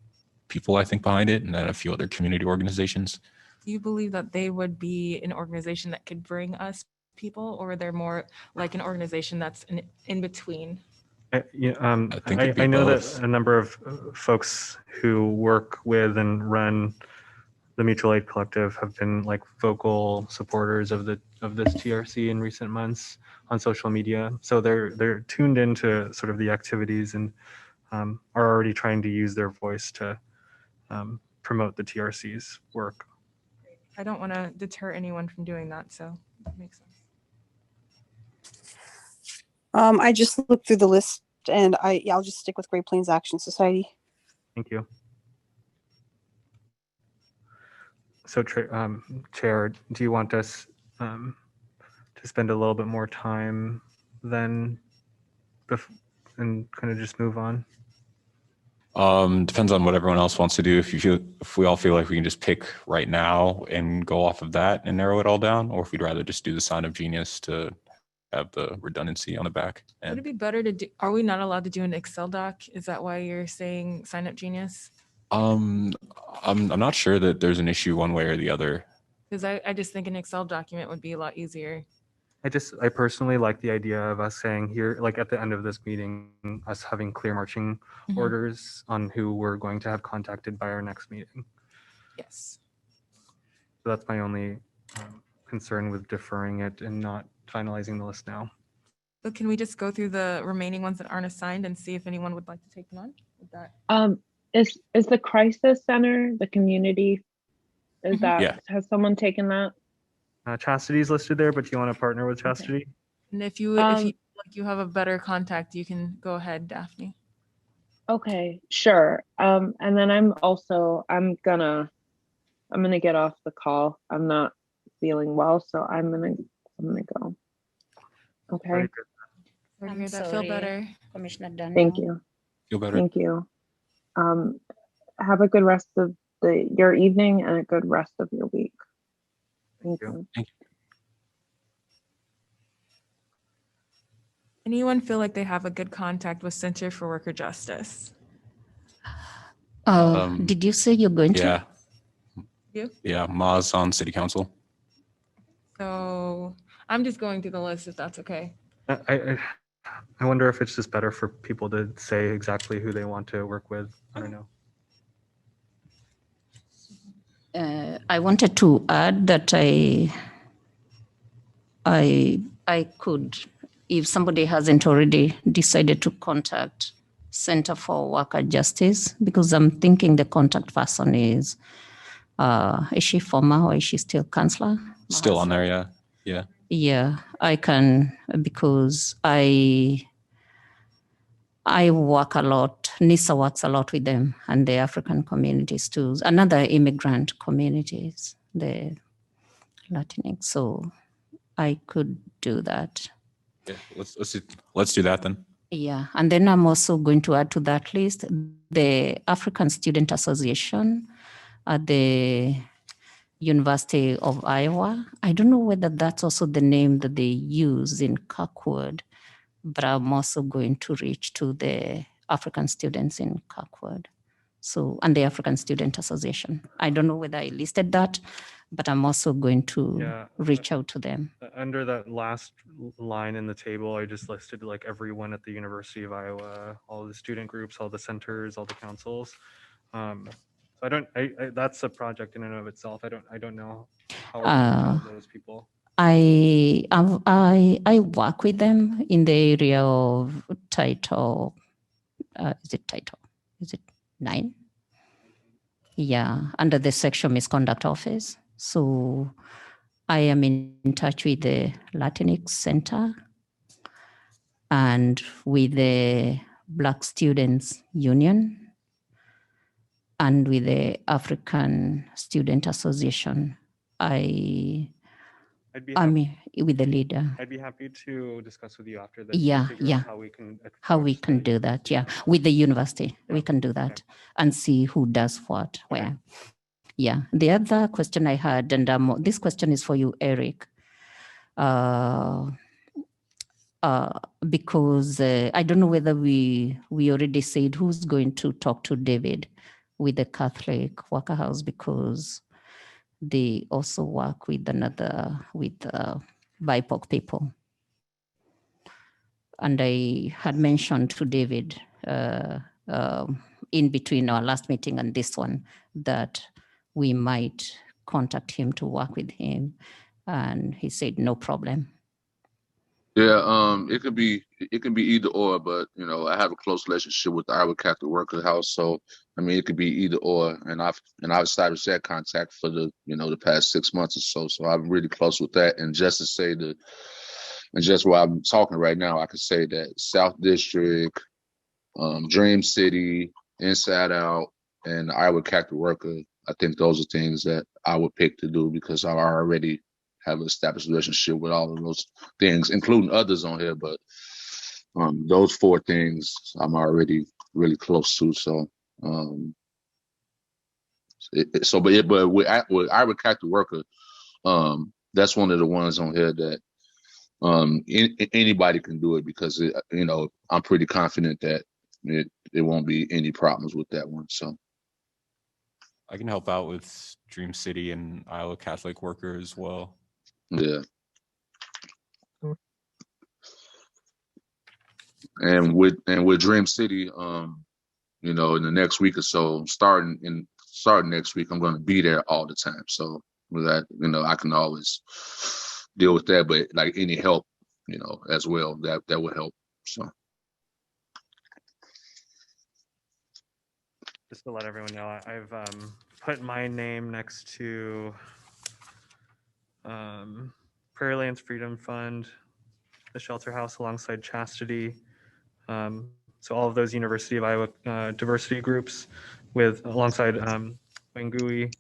people I think behind it, and then a few other community organizations. Do you believe that they would be an organization that could bring us people, or they're more like an organization that's in between? I know that a number of folks who work with and run the Mutual Aid Collective have been like vocal supporters of this TRC in recent months on social media. So they're tuned into sort of the activities and are already trying to use their voice to promote the TRC's work. I don't want to deter anyone from doing that, so that makes sense. I just looked through the list and I'll just stick with Great Plains Action Society. Thank you. So, Chair, do you want us to spend a little bit more time then and kind of just move on? Depends on what everyone else wants to do. If we all feel like we can just pick right now and go off of that and narrow it all down, or if we'd rather just do the sign of genius to have the redundancy on the back. Would it be better to do, are we not allowed to do an Excel doc? Is that why you're saying sign up genius? I'm not sure that there's an issue one way or the other. Because I just think an Excel document would be a lot easier. I personally like the idea of us saying here, like at the end of this meeting, us having clear marching orders on who we're going to have contacted by our next meeting. Yes. So that's my only concern with deferring it and not finalizing the list now. So can we just go through the remaining ones that aren't assigned and see if anyone would like to take them on? With that? Is the crisis center the community? Is that has someone taken that? Chastity's listed there, but do you want to partner with Chastity? And if you like you have a better contact, you can go ahead, Daphne. Okay, sure. And then I'm gonna get off the call. I'm not feeling well, so I'm gonna go. Okay. Very good. Sorry to I'm hear that. Feel sorry, better. Commissioner Daniel. Thank you. Feel better. Thank you. Have a good rest of your evening and a good rest of your week. Thank you. Anyone feel like they have a good contact with Center for Worker Justice? Did you say you're going to? Yeah. You? Yeah, Ma's on city council. So I'm just going through the list if that's okay. I wonder if it's just better for people to say exactly who they want to work with. I don't know. I wanted to add that I could, if somebody hasn't already decided to contact Center for Worker Justice, because I'm thinking the contact person is she former or is she still counselor? Still on there, yeah. Yeah. Yeah, I can, because I work a lot. NISA works a lot with them and the African communities too, and other immigrant communities, the Latinx. So I could do that. Yeah, let's do that then. Yeah, and then I'm also going to add to that list the African Student Association at the University of Iowa. I don't know whether that's also the name that they use in Kirkwood, but I'm also going to reach to the African students in Kirkwood. So, and the African Student Association. I don't know whether I listed that, but I'm also going to reach out to them. Under that last line in the table, I just listed like everyone at the University of Iowa, all the student groups, all the centers, all the councils. So that's a project in and of itself. I don't know how we're going to involve those people. I work with them in the area of title. Is it title? Is it 9? Yeah, under the sexual misconduct office. So I am in touch with the Latinx Center and with the Black Students Union and with the African Student Association. I mean, with the leader. I'd be happy to discuss with you after this. Yeah, Out how we can do that. Yeah, with the university, we can do that and see who does what, where. Yeah. The other question I had, and this question is for you, Eric, because I don't know whether we already said who's going to talk to David with the Catholic Worker House, because they also work with BIPOC people. And I had mentioned to David in between our last meeting and this one that we might contact him to work with him. And he said, no problem. Yeah, it can be either or, but I have a close relationship with the Iowa Catholic Workers House, so I mean it could be either or, and I've established that contact for the the past 6 months or so. So I'm really close with that, and just to say and just while I'm talking right now, I could say that South District, Dream City, Inside Out, and the Iowa Catholic Worker, I think those are things that I would pick to do because I already have an established relationship with all of those things, including others on here. But those 4 things I'm already really close to. So, but with Iowa Catholic Worker, that's one of the ones on here that anybody can do it because I'm pretty confident that it won't be any problems with that one. So I can help out with Dream City and Iowa Catholic Worker as well. Yeah. And with Dream City, in the next week or so, starting next week, I'm going to be there all the time. So with that, I can always deal with that. But like any help, as well, that would help. So just to let everyone know, I've put my name next to Prairie Lands Freedom Fund, the Shelter House alongside Chastity. So all of those University of Iowa diversity groups with alongside Wangui,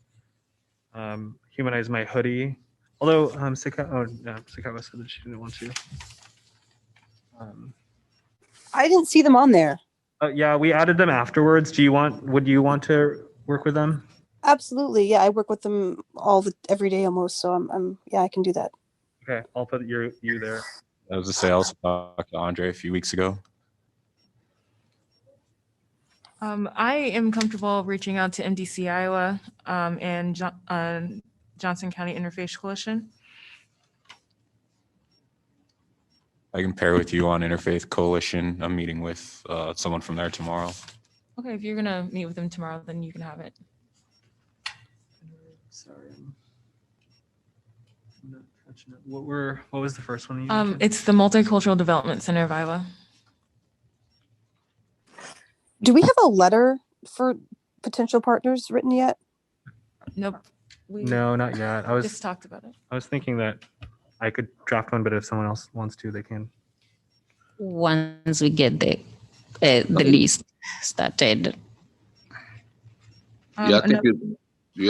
Humanize My Hoodie. Although Sikawa said that she didn't want to. I didn't see them on there. Yeah, we added them afterwards. Would you want to work with them? Absolutely. Yeah, I work with them every day almost. So yeah, I can do that. Okay, I'll put you there. That was a sales talk to Andre a few weeks ago. I am comfortable reaching out to MDC Iowa and Johnson County Interfaith Coalition. I can pair with you on Interfaith Coalition. I'm meeting with someone from there tomorrow. Okay, if you're gonna meet with them tomorrow, then you can have it. Sorry, I'm not catching it. What was the first one? You It's the Multicultural Development Center of Iowa. Do we have a letter for potential partners written yet? Nope. We No, not yet. I just talked about it. was thinking that I could draft one, but if someone else wants to, they can. Once we get the list started. Yeah,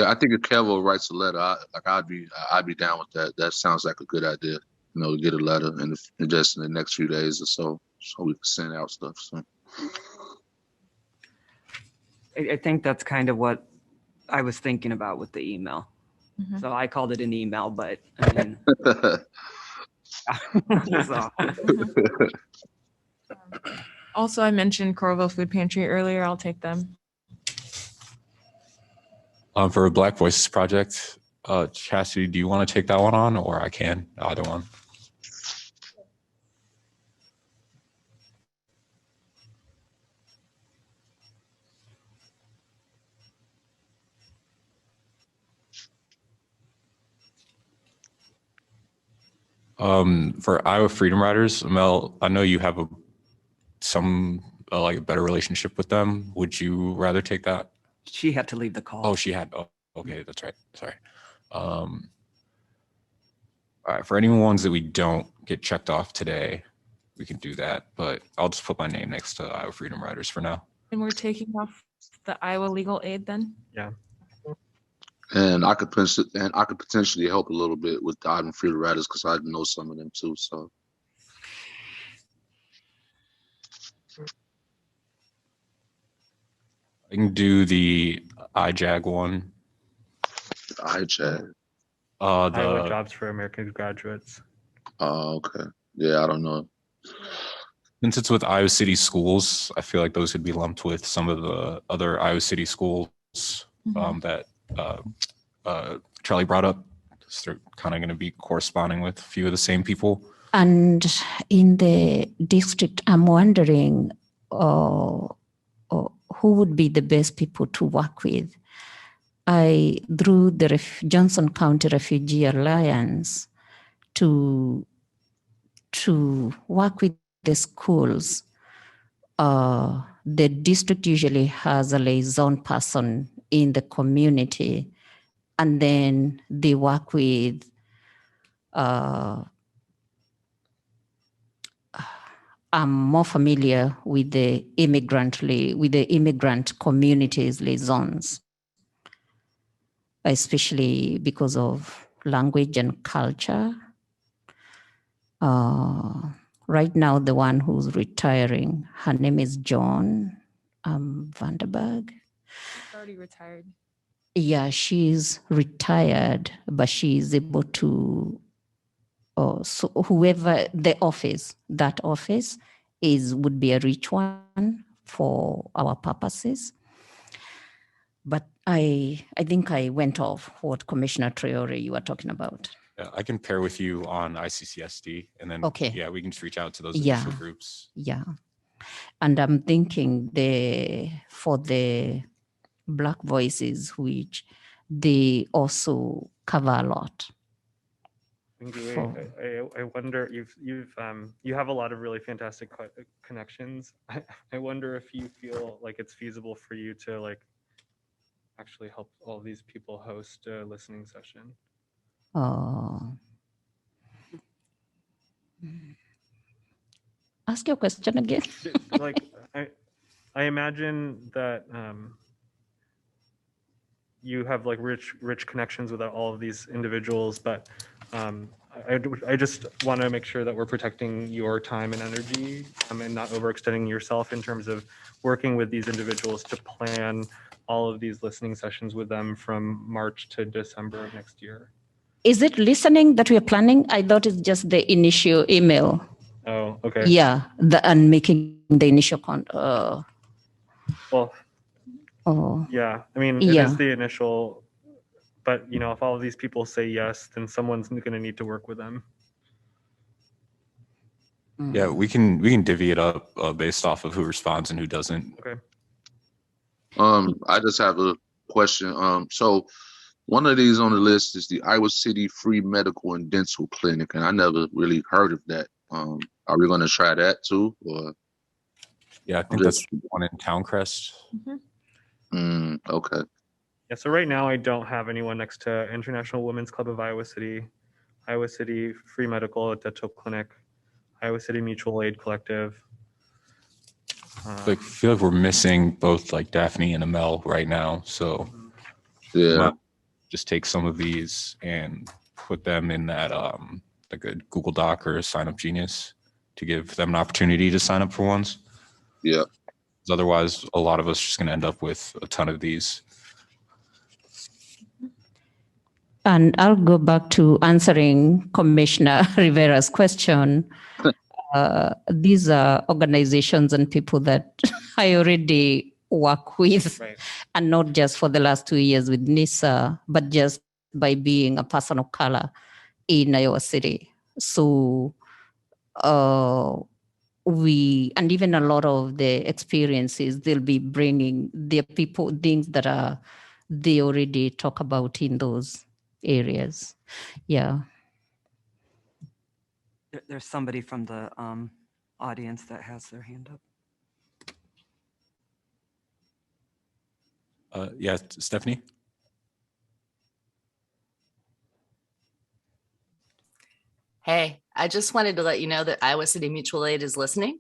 I think if Kevo writes a letter, I'd be down with that. That sounds like a good idea. You know, get a letter and just in the next few days or so we can send out stuff. So I think that's kind of what I was thinking about with the email. Mhm. So I called it an email, but I mean, so. Also, I mentioned Corvo Food Pantry earlier. I'll take them. For a Black Voices project, Chastity, do you want to take that one on, or I can? Either one. For Iowa Freedom Riders, Mel, I know you have like a better relationship with them. Would you rather take that? She had to leave the call. Oh, she had. Oh, okay, that's right. Sorry. All right. For any ones that we don't get checked off today, we can do that. But I'll just put my name next to Iowa Freedom Riders for now. And we're taking off the Iowa legal aid then? Yeah. and I could potentially help a little bit with the Iowa Freedom Riders because I know some of them too. So I can do the IJAG one. IJAG. Iowa Jobs for American Graduates. Oh, okay. Yeah, I don't know. Since it's with Iowa City Schools, I feel like those could be lumped with some of the other Iowa City schools that Charlie brought up. So they're kind of going to be corresponding with a few of the same people. And in the district, I'm wondering who would be the best people to work with. Through the Johnson County Refugee Alliance to work with the schools. The district usually has a liaison person in the community, and then they work with I'm more familiar with the immigrant communities liaisons, especially because of language and culture. Right now, the one who's retiring, her name is John Vanderberg. She's already retired. Yeah, she's retired, but she's able to, so whoever that office would be a rich one for our purposes. But I think I went off what Commissioner Traore you were talking about. Yeah, I can pair with you on ICCSD, and then Okay. Yeah, we can just reach out to those initial groups. Yeah, and I'm thinking for the Black Voices, which they also cover a lot. I wonder you have a lot of really fantastic connections. I wonder if you feel like it's feasible for you to like actually help all these people host a listening session. Ask your question again. Like, I imagine that you have like rich connections with all of these individuals, but I just want to make sure that we're protecting your time and energy and not overextending yourself in terms of working with these individuals to plan all of these listening sessions with them from March to December of next year. Is it listening that we are planning? I thought it's just the initial email. Oh, okay. Yeah, and making the initial Well, oh, yeah, I mean, it yeah. is the initial, but you know, if all of these people say yes, then someone's going to need to work with them. Yeah, we can divvy it up based off of who responds and who doesn't. Okay. I just have a question. So one of these on the list is the Iowa City Free Medical and Dental Clinic, and I never really heard of that. Are we going to try that too? Or Yeah, I think that's one in Towncrest. okay. Yeah, so right now I don't have anyone next to International Women's Club of Iowa City Free Medical Dental Clinic, Iowa City Mutual Aid Collective. I feel like we're missing both like Daphne and Amel right now. So yeah, just take some of these and put them in that like a Google Doc or a Sign Up Genius to give them an opportunity to sign up for ones. Yeah. Otherwise, a lot of us are just going to end up with a ton of these. And I'll go back to answering Commissioner Rivera's question. These are organizations and people that I already work with, Right. and not just for the last 2 years with NISA, but just by being a person of color in Iowa City. So and even a lot of the experiences they'll be bringing, their people, things that they already talk about in those areas. Yeah. There's somebody from the audience that has their hand up. Yeah, Stephanie? Hey, I just wanted to let you know that Iowa City Mutual Aid is listening,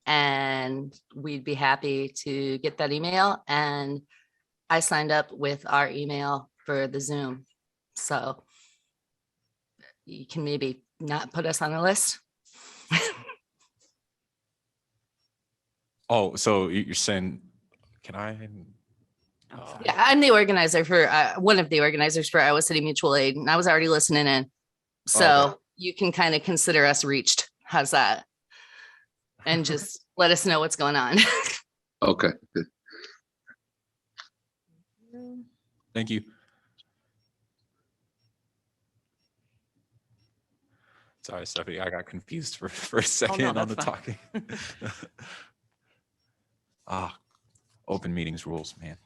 and we'd be happy to get that email. And I signed up with our email for the Zoom. So you can maybe not put us on the list. Oh, so you're saying, can I? Yeah, I'm the organizer for one of the organizers for Iowa City Mutual Aid, and I was already listening in. So okay. You can kind of consider us reached. How's that? And just let us know what's going on. Okay. Thank you. Sorry, Stephanie, I got confused for a second on the that's talking. Open meetings rules, man.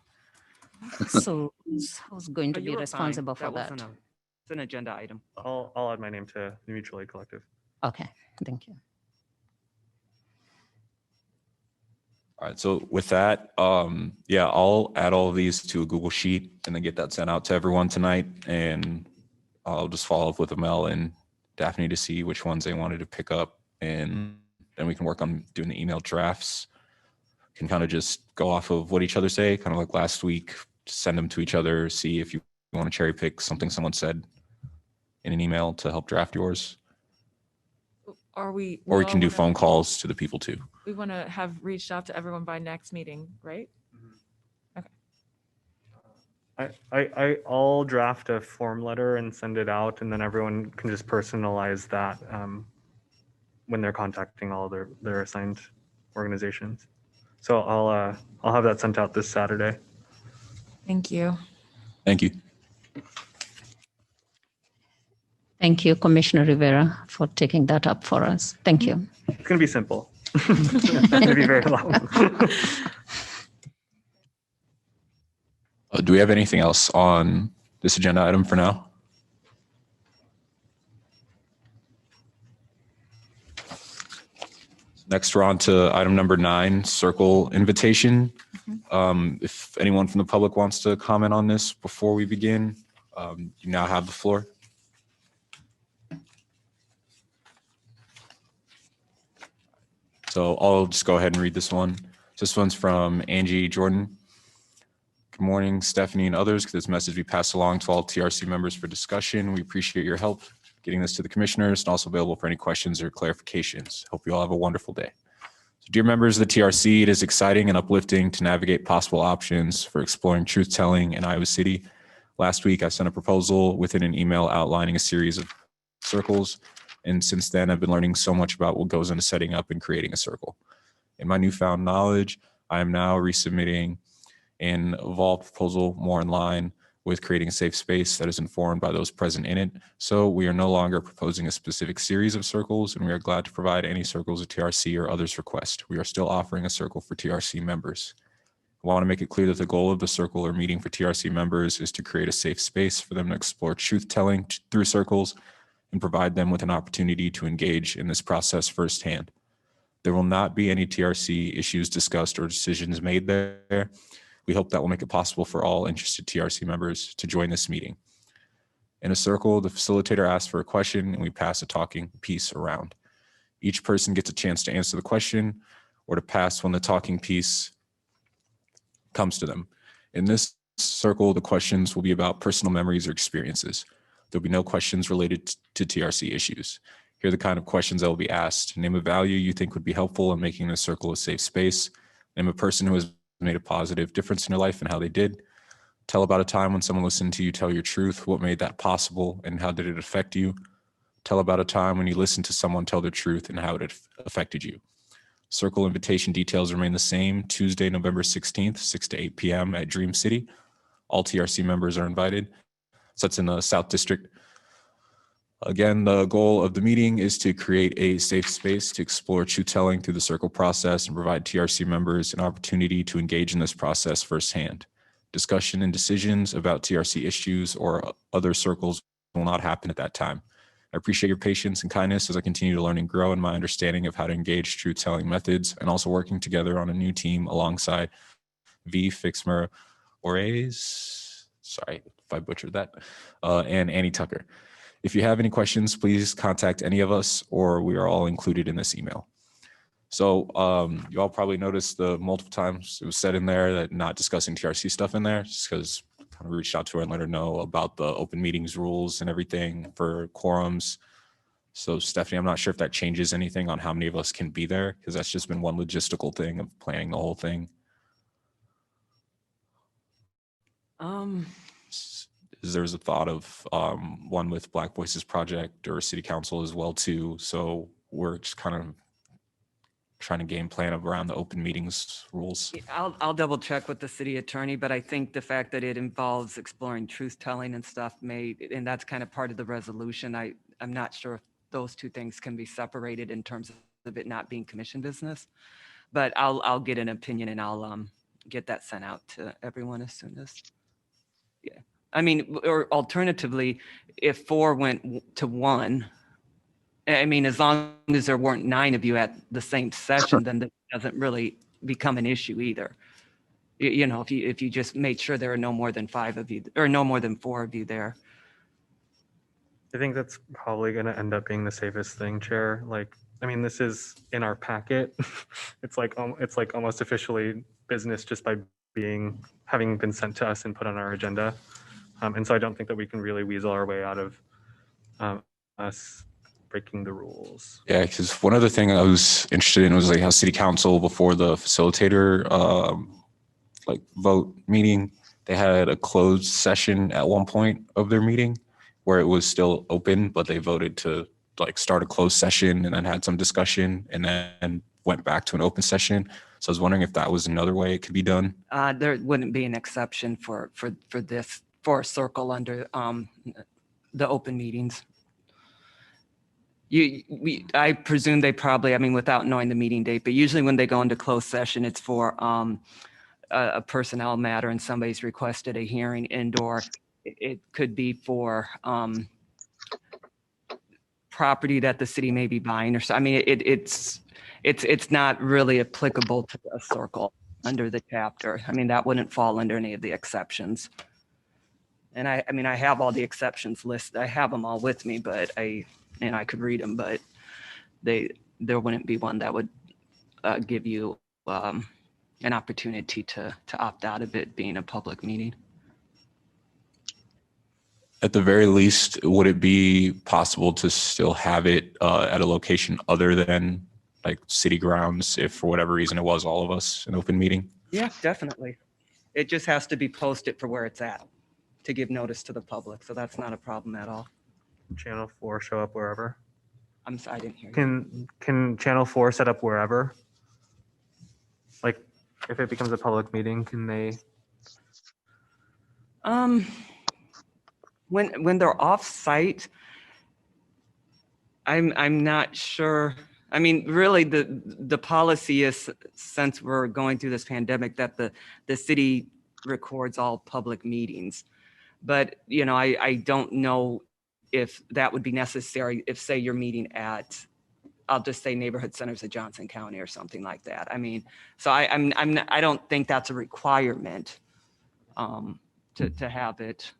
So who's going to Oh, be you were responsible fine. for that? It's an agenda item. I'll add my name to the Mutual Aid Collective. Okay, thank you. All right, so with that, yeah, I'll add all of these to a Google Sheet and then get that sent out to everyone tonight. And I'll just follow up with Amel and Daphne to see which ones they wanted to pick up. And then we can work on doing the email drafts. Can kind of just go off of what each other say, kind of like last week, send them to each other, see if you want to cherry pick something someone said in an email to help draft yours. Or we can do phone calls to the people too. We want to have reached out to everyone by next meeting, right? I'll draft a form letter and send it out, and then everyone can just personalize that when they're contacting all their assigned organizations. So I'll have that sent out this Saturday. Thank you. Thank you. Thank you, Commissioner Rivera, for taking that up for us. Thank you. It's going to be simple. It's going to be very long. Do we have anything else on this agenda item for now? Next, we're on to item number 9, circle invitation. If anyone from the public wants to comment on this before we begin, you now have the floor. So I'll just go ahead and read this one. This one's from Angie Jordan. Good morning, Stephanie and others. This message we pass along to all TRC members for discussion. We appreciate your help getting this to the commissioners and also available for any questions or clarifications. Hope you all have a wonderful day. So dear members of the TRC, it is exciting and uplifting to navigate possible options for exploring truth-telling in Iowa City. Last week, I sent a proposal within an email outlining a series of circles. And since then, I've been learning so much about what goes into setting up and creating a circle. In my newfound knowledge, I am now resubmitting an evolved proposal more in line with creating a safe space that is informed by those present in it. So we are no longer proposing a specific series of circles, and we are glad to provide any circles a TRC or others request. We are still offering a circle for TRC members. I want to make it clear that the goal of the circle or meeting for TRC members is to create a safe space for them to explore truth-telling through circles and provide them with an opportunity to engage in this process firsthand. There will not be any TRC issues discussed or decisions made there. We hope that will make it possible for all interested TRC members to join this meeting. In a circle, the facilitator asks for a question and we pass a talking piece around. Each person gets a chance to answer the question or to pass when the talking piece comes to them. In this circle, the questions will be about personal memories or experiences. There'll be no questions related to TRC issues. Here are the kind of questions that will be asked. Name a value you think would be helpful in making this circle a safe space. Name a person who has made a positive difference in your life and how they did. Tell about a time when someone listened to you tell your truth, what made that possible and how did it affect you. Tell about a time when you listened to someone tell their truth and how it affected you. Circle invitation details remain the same, Tuesday, November 16th, 6 to 8 p.m. at Dream City. All TRC members are invited. So that's in the South District. Again, the goal of the meeting is to create a safe space to explore truth-telling through the circle process and provide TRC members an opportunity to engage in this process firsthand. Discussion and decisions about TRC issues or other circles will not happen at that time. I appreciate your patience and kindness as I continue to learn and grow in my understanding of how to engage truth-telling methods and also working together on a new team alongside V. Fixmer Ores, sorry if I butchered that, and Annie Tucker. If you have any questions, please contact any of us or we are all included in this email. So you all probably noticed the multiple times it was said in there that not discussing TRC stuff in there, just because kind of reached out to her and let her know about the open meetings rules and everything for quorums. So Stephanie, I'm not sure if that changes anything on how many of us can be there, because that's just been one logistical thing of planning the whole thing. There's a thought of one with Black Voices Project or City Council as well too. So we're just kind of trying to game plan around the open meetings rules. I'll double check with the city attorney, but I think the fact that it involves exploring truth telling and stuff and that's kind of part of the resolution. I'm not sure if those two things can be separated in terms of it not being commission business, but I'll get an opinion and I'll get that sent out to everyone as soon as, yeah. I mean, or alternatively, if 4 went to 1, I mean, as long as there weren't 9 of you at the same session, then that doesn't really become an issue either. You know, if you just made sure there are no more than 5 of you or no more than 4 of you there. I think that's probably going to end up being the safest thing, Chair. Like, I mean, this is in our packet. It's like almost officially business just by having been sent to us and put on our agenda. And so I don't think that we can really weasel our way out of us breaking the rules. Yeah, because one other thing I was interested in was like how City Council before the facilitator like vote meeting, they had a closed session at one point of their meeting where it was still open, but they voted to like start a closed session and then had some discussion and then went back to an open session. So I was wondering if that was another way it could be done. There wouldn't be an exception for this, for a circle under the open meetings. I presume they probably, I mean, without knowing the meeting date, but usually when they go into closed session, it's for a personnel matter and somebody's requested a hearing and/or it could be for property that the city may be buying or so. I mean, it's not really applicable to a circle under the chapter. I mean, that wouldn't fall under any of the exceptions. And I mean, I have all the exceptions listed. I have them all with me, but I could read them, but there wouldn't be one that would give you an opportunity to opt out of it being a public meeting. At the very least, would it be possible to still have it at a location other than like city grounds if for whatever reason it was all of us an open meeting? Yeah, definitely. It just has to be posted for where it's at to give notice to the public. So that's not a problem at all. Channel 4 show up wherever? I'm sorry, I didn't hear you. Can Channel 4 set up wherever? Like if it becomes a public meeting, can they? When they're off site, I'm not sure. I mean, really the policy is, since we're going through this pandemic, that the city records all public meetings. But, you know, I don't know if that would be necessary if, say, you're meeting at, I'll just say neighborhood centers of Johnson County or something like that. I mean, so I don't think that's a requirement to have it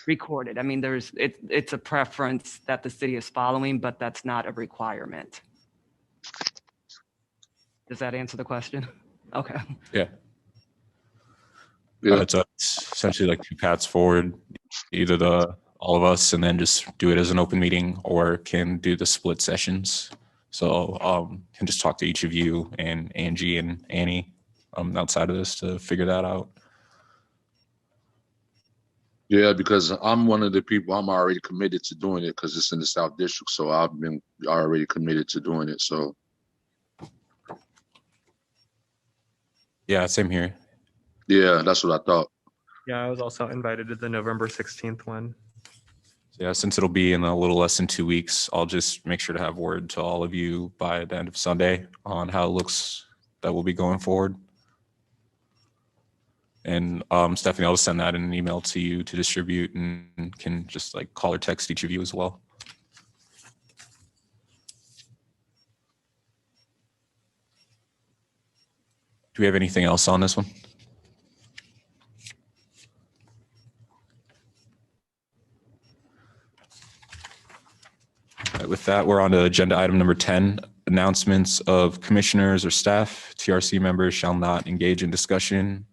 recorded. I mean, it's a preference that the city is following, but that's not a requirement. Does that answer the question? Okay. Yeah. It's essentially like two paths forward, either all of us and then just do it as an open meeting, or can do the split sessions. So can just talk to each of you and Angie and Annie outside of this to figure that out. Yeah, because I'm one of the people, I'm already committed to doing it because it's in the South District. So I've been already committed to doing it. So. Yeah, same here. Yeah, that's what I thought. Yeah, I was also invited to the November 16th one. Yeah, since it'll be in a little less than 2 weeks, I'll just make sure to have word to all of you by the end of Sunday on how it looks that we'll be going forward. And Stephanie, I'll send that in an email to you to distribute, and can just like call or text each of you as well. Do we have anything else on this one? All right, with that, we're on to agenda item number 10, announcements of commissioners or staff. TRC members shall not engage in discussion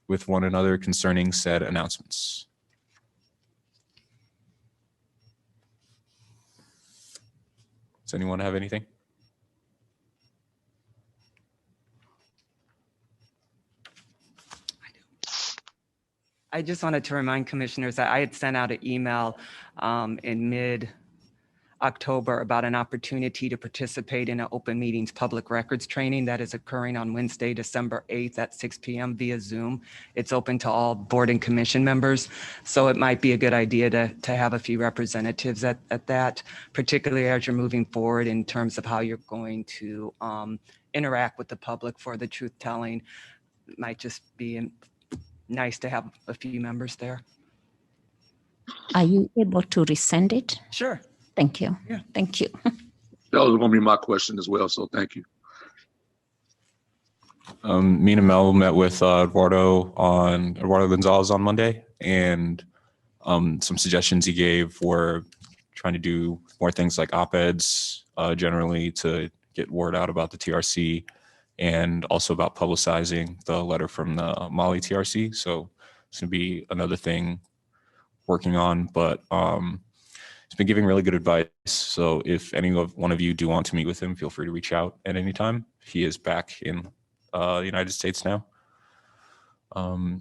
with one another concerning said announcements. Does anyone have anything? I just wanted to remind commissioners that I had sent out an email in mid-October about an opportunity to participate in an open meetings public records training that is occurring on Wednesday, December 8th at 6 p.m. via Zoom. It's open to all board and commission members. So it might be a good idea to have a few representatives at that, particularly as you're moving forward in terms of how you're going to interact with the public for the truth telling. It might just be nice to have a few members there. Are you able to resend it? Sure. Thank you. Yeah. Thank you. That was going to be my question as well. So thank you. Me and Mel met with Eduardo Gonzalez on Monday, and some suggestions he gave were trying to do more things like op-eds generally to get word out about the TRC, and also about publicizing the letter from the Mali TRC. So it's going to be another thing working on, but he's been giving really good advice. So if one of you do want to meet with him, feel free to reach out at any time. He is back in the United States now. Other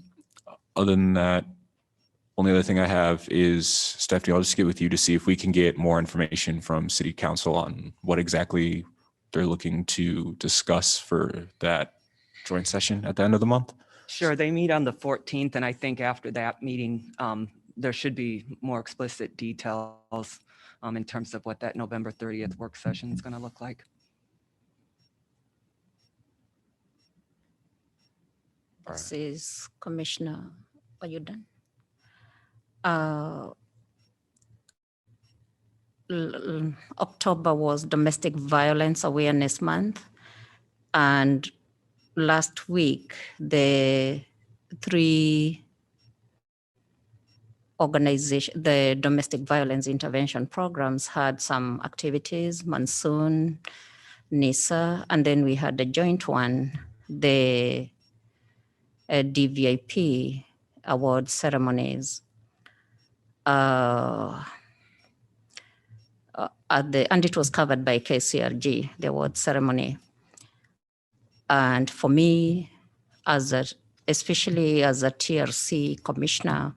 than that, only other thing I have is, Stephanie, I'll just get with you to see if we can get more information from City Council on what exactly they're looking to discuss for that joint session at the end of the month. Sure, they meet on the 14th, and I think after that meeting, there should be more explicit details in terms of what that November 30th work session is going to look like. This is Commissioner, are you done? October was Domestic Violence Awareness Month. And last week, the domestic violence intervention programs had some activities, monsoon, NISA, and then we had the joint one, the DVIP award ceremonies. And it was covered by KCRG, the award ceremony. And for me, especially as a TRC commissioner,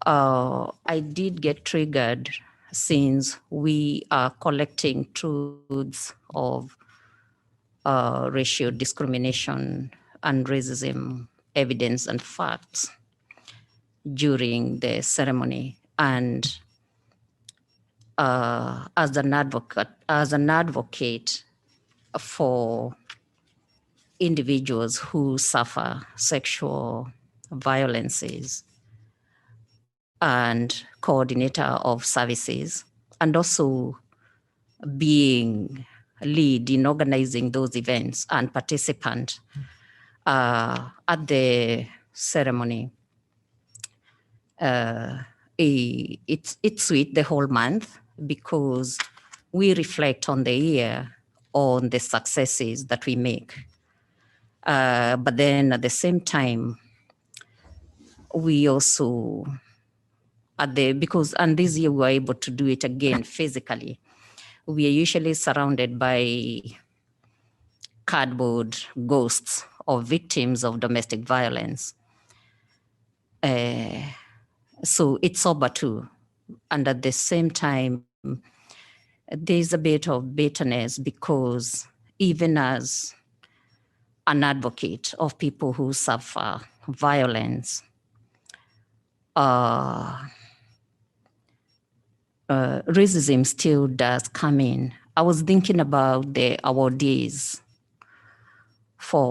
I did get triggered since we are collecting truths of racial discrimination and racism evidence and facts during the ceremony. And as an advocate for individuals who suffer sexual violences and coordinator of services, and also being lead in organizing those events and participant at the ceremony. It's sweet the whole month because we reflect on the year on the successes that we make. But then at the same time, we also, and this year we were able to do it again physically. We are usually surrounded by cardboard ghosts of victims of domestic violence. So it's sober too. And at the same time, there's a bit of bitterness because even as an advocate of people who suffer violence, racism still does come in. I was thinking about the awardees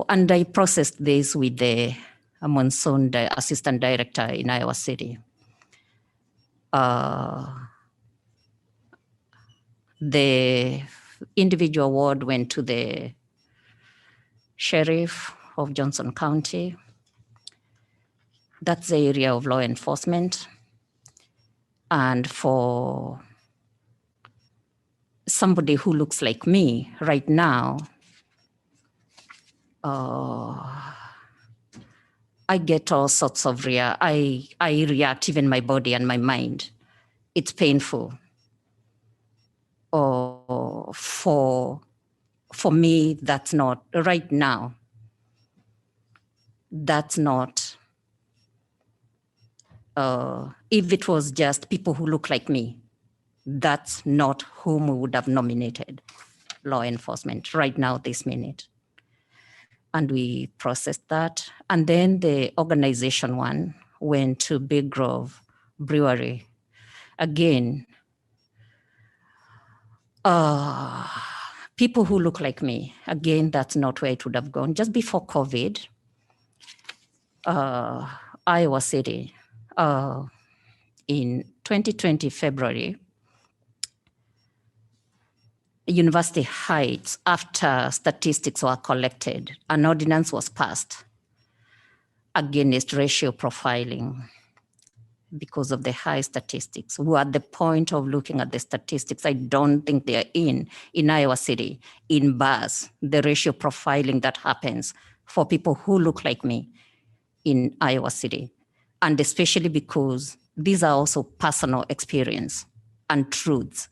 and I processed this with the Monsoon, the assistant director in Iowa City. The individual award went to the sheriff of Johnson County. That's the area of law enforcement. And for somebody who looks like me right now, I get all sorts of I react, even my body and my mind. It's painful. For me, that's not, right now, that's not, if it was just people who look like me, that's not whom we would have nominated law enforcement right now, this minute. And we processed that. And then the organization one went to Big Grove Brewery. Again, people who look like me, again, that's not where it would have gone. Just before COVID, Iowa City, in 2020, February, University Heights, after statistics were collected, an ordinance was passed against racial profiling because of the high statistics. We're at the point of looking at the statistics. I don't think they're in Iowa City, in bars, the racial profiling that happens for people who look like me in Iowa City. And especially because these are also personal experience and truths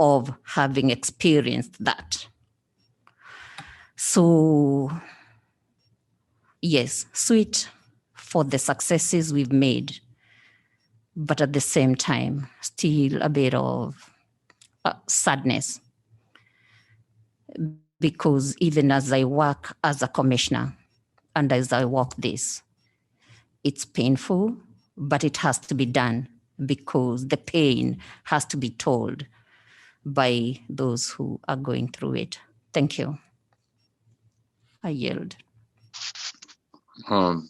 of having experienced that. So yes, sweet for the successes we've made, but at the same time, still a bit of sadness. Because even as I work as a commissioner and as I walk this, it's painful, but it has to be done because the pain has to be told by those who are going through it. Thank you. I yield. I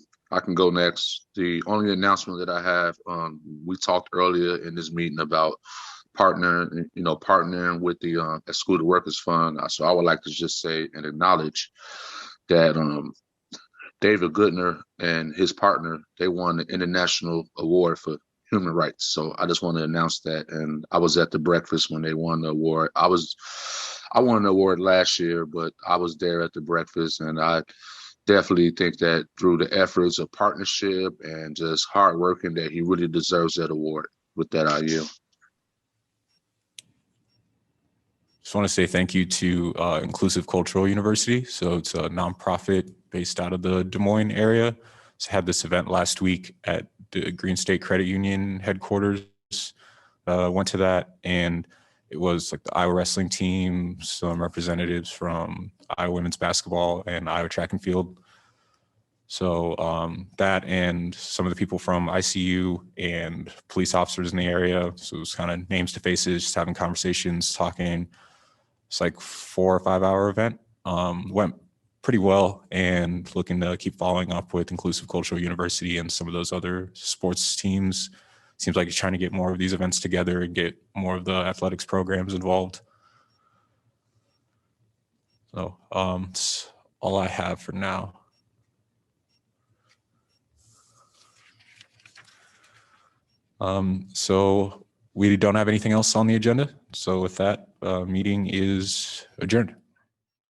can go next. The only announcement that I have, we talked earlier in this meeting about partnering with the Excluded Workers Fund. So I would like to just say and acknowledge that David Goodner and his partner, they won the International Award for Human Rights. So I just want to announce that. And I was at the breakfast when they won the award. I was I won an award last year, but I was there at the breakfast, and I definitely think that through the efforts of partnership and just hard working, that he really deserves that award. With that, I yield. Just want to say thank you to Inclusive Cultural University. So it's a nonprofit based out of the Des Moines area. So had this event last week at the Green State Credit Union headquarters. Went to that, and it was like the Iowa wrestling team, some representatives from Iowa women's basketball and Iowa track and field. So that and some of the people from ICU and police officers in the area. So it was kind of names to faces, just having conversations, talking. It's like 4 or 5 hour event. Went pretty well, and looking to keep following up with Inclusive Cultural University and some of those other sports teams. Seems like he's trying to get more of these events together and get more of the athletics programs involved. So that's all I have for now. So we don't have anything else on the agenda. So with that, meeting is adjourned.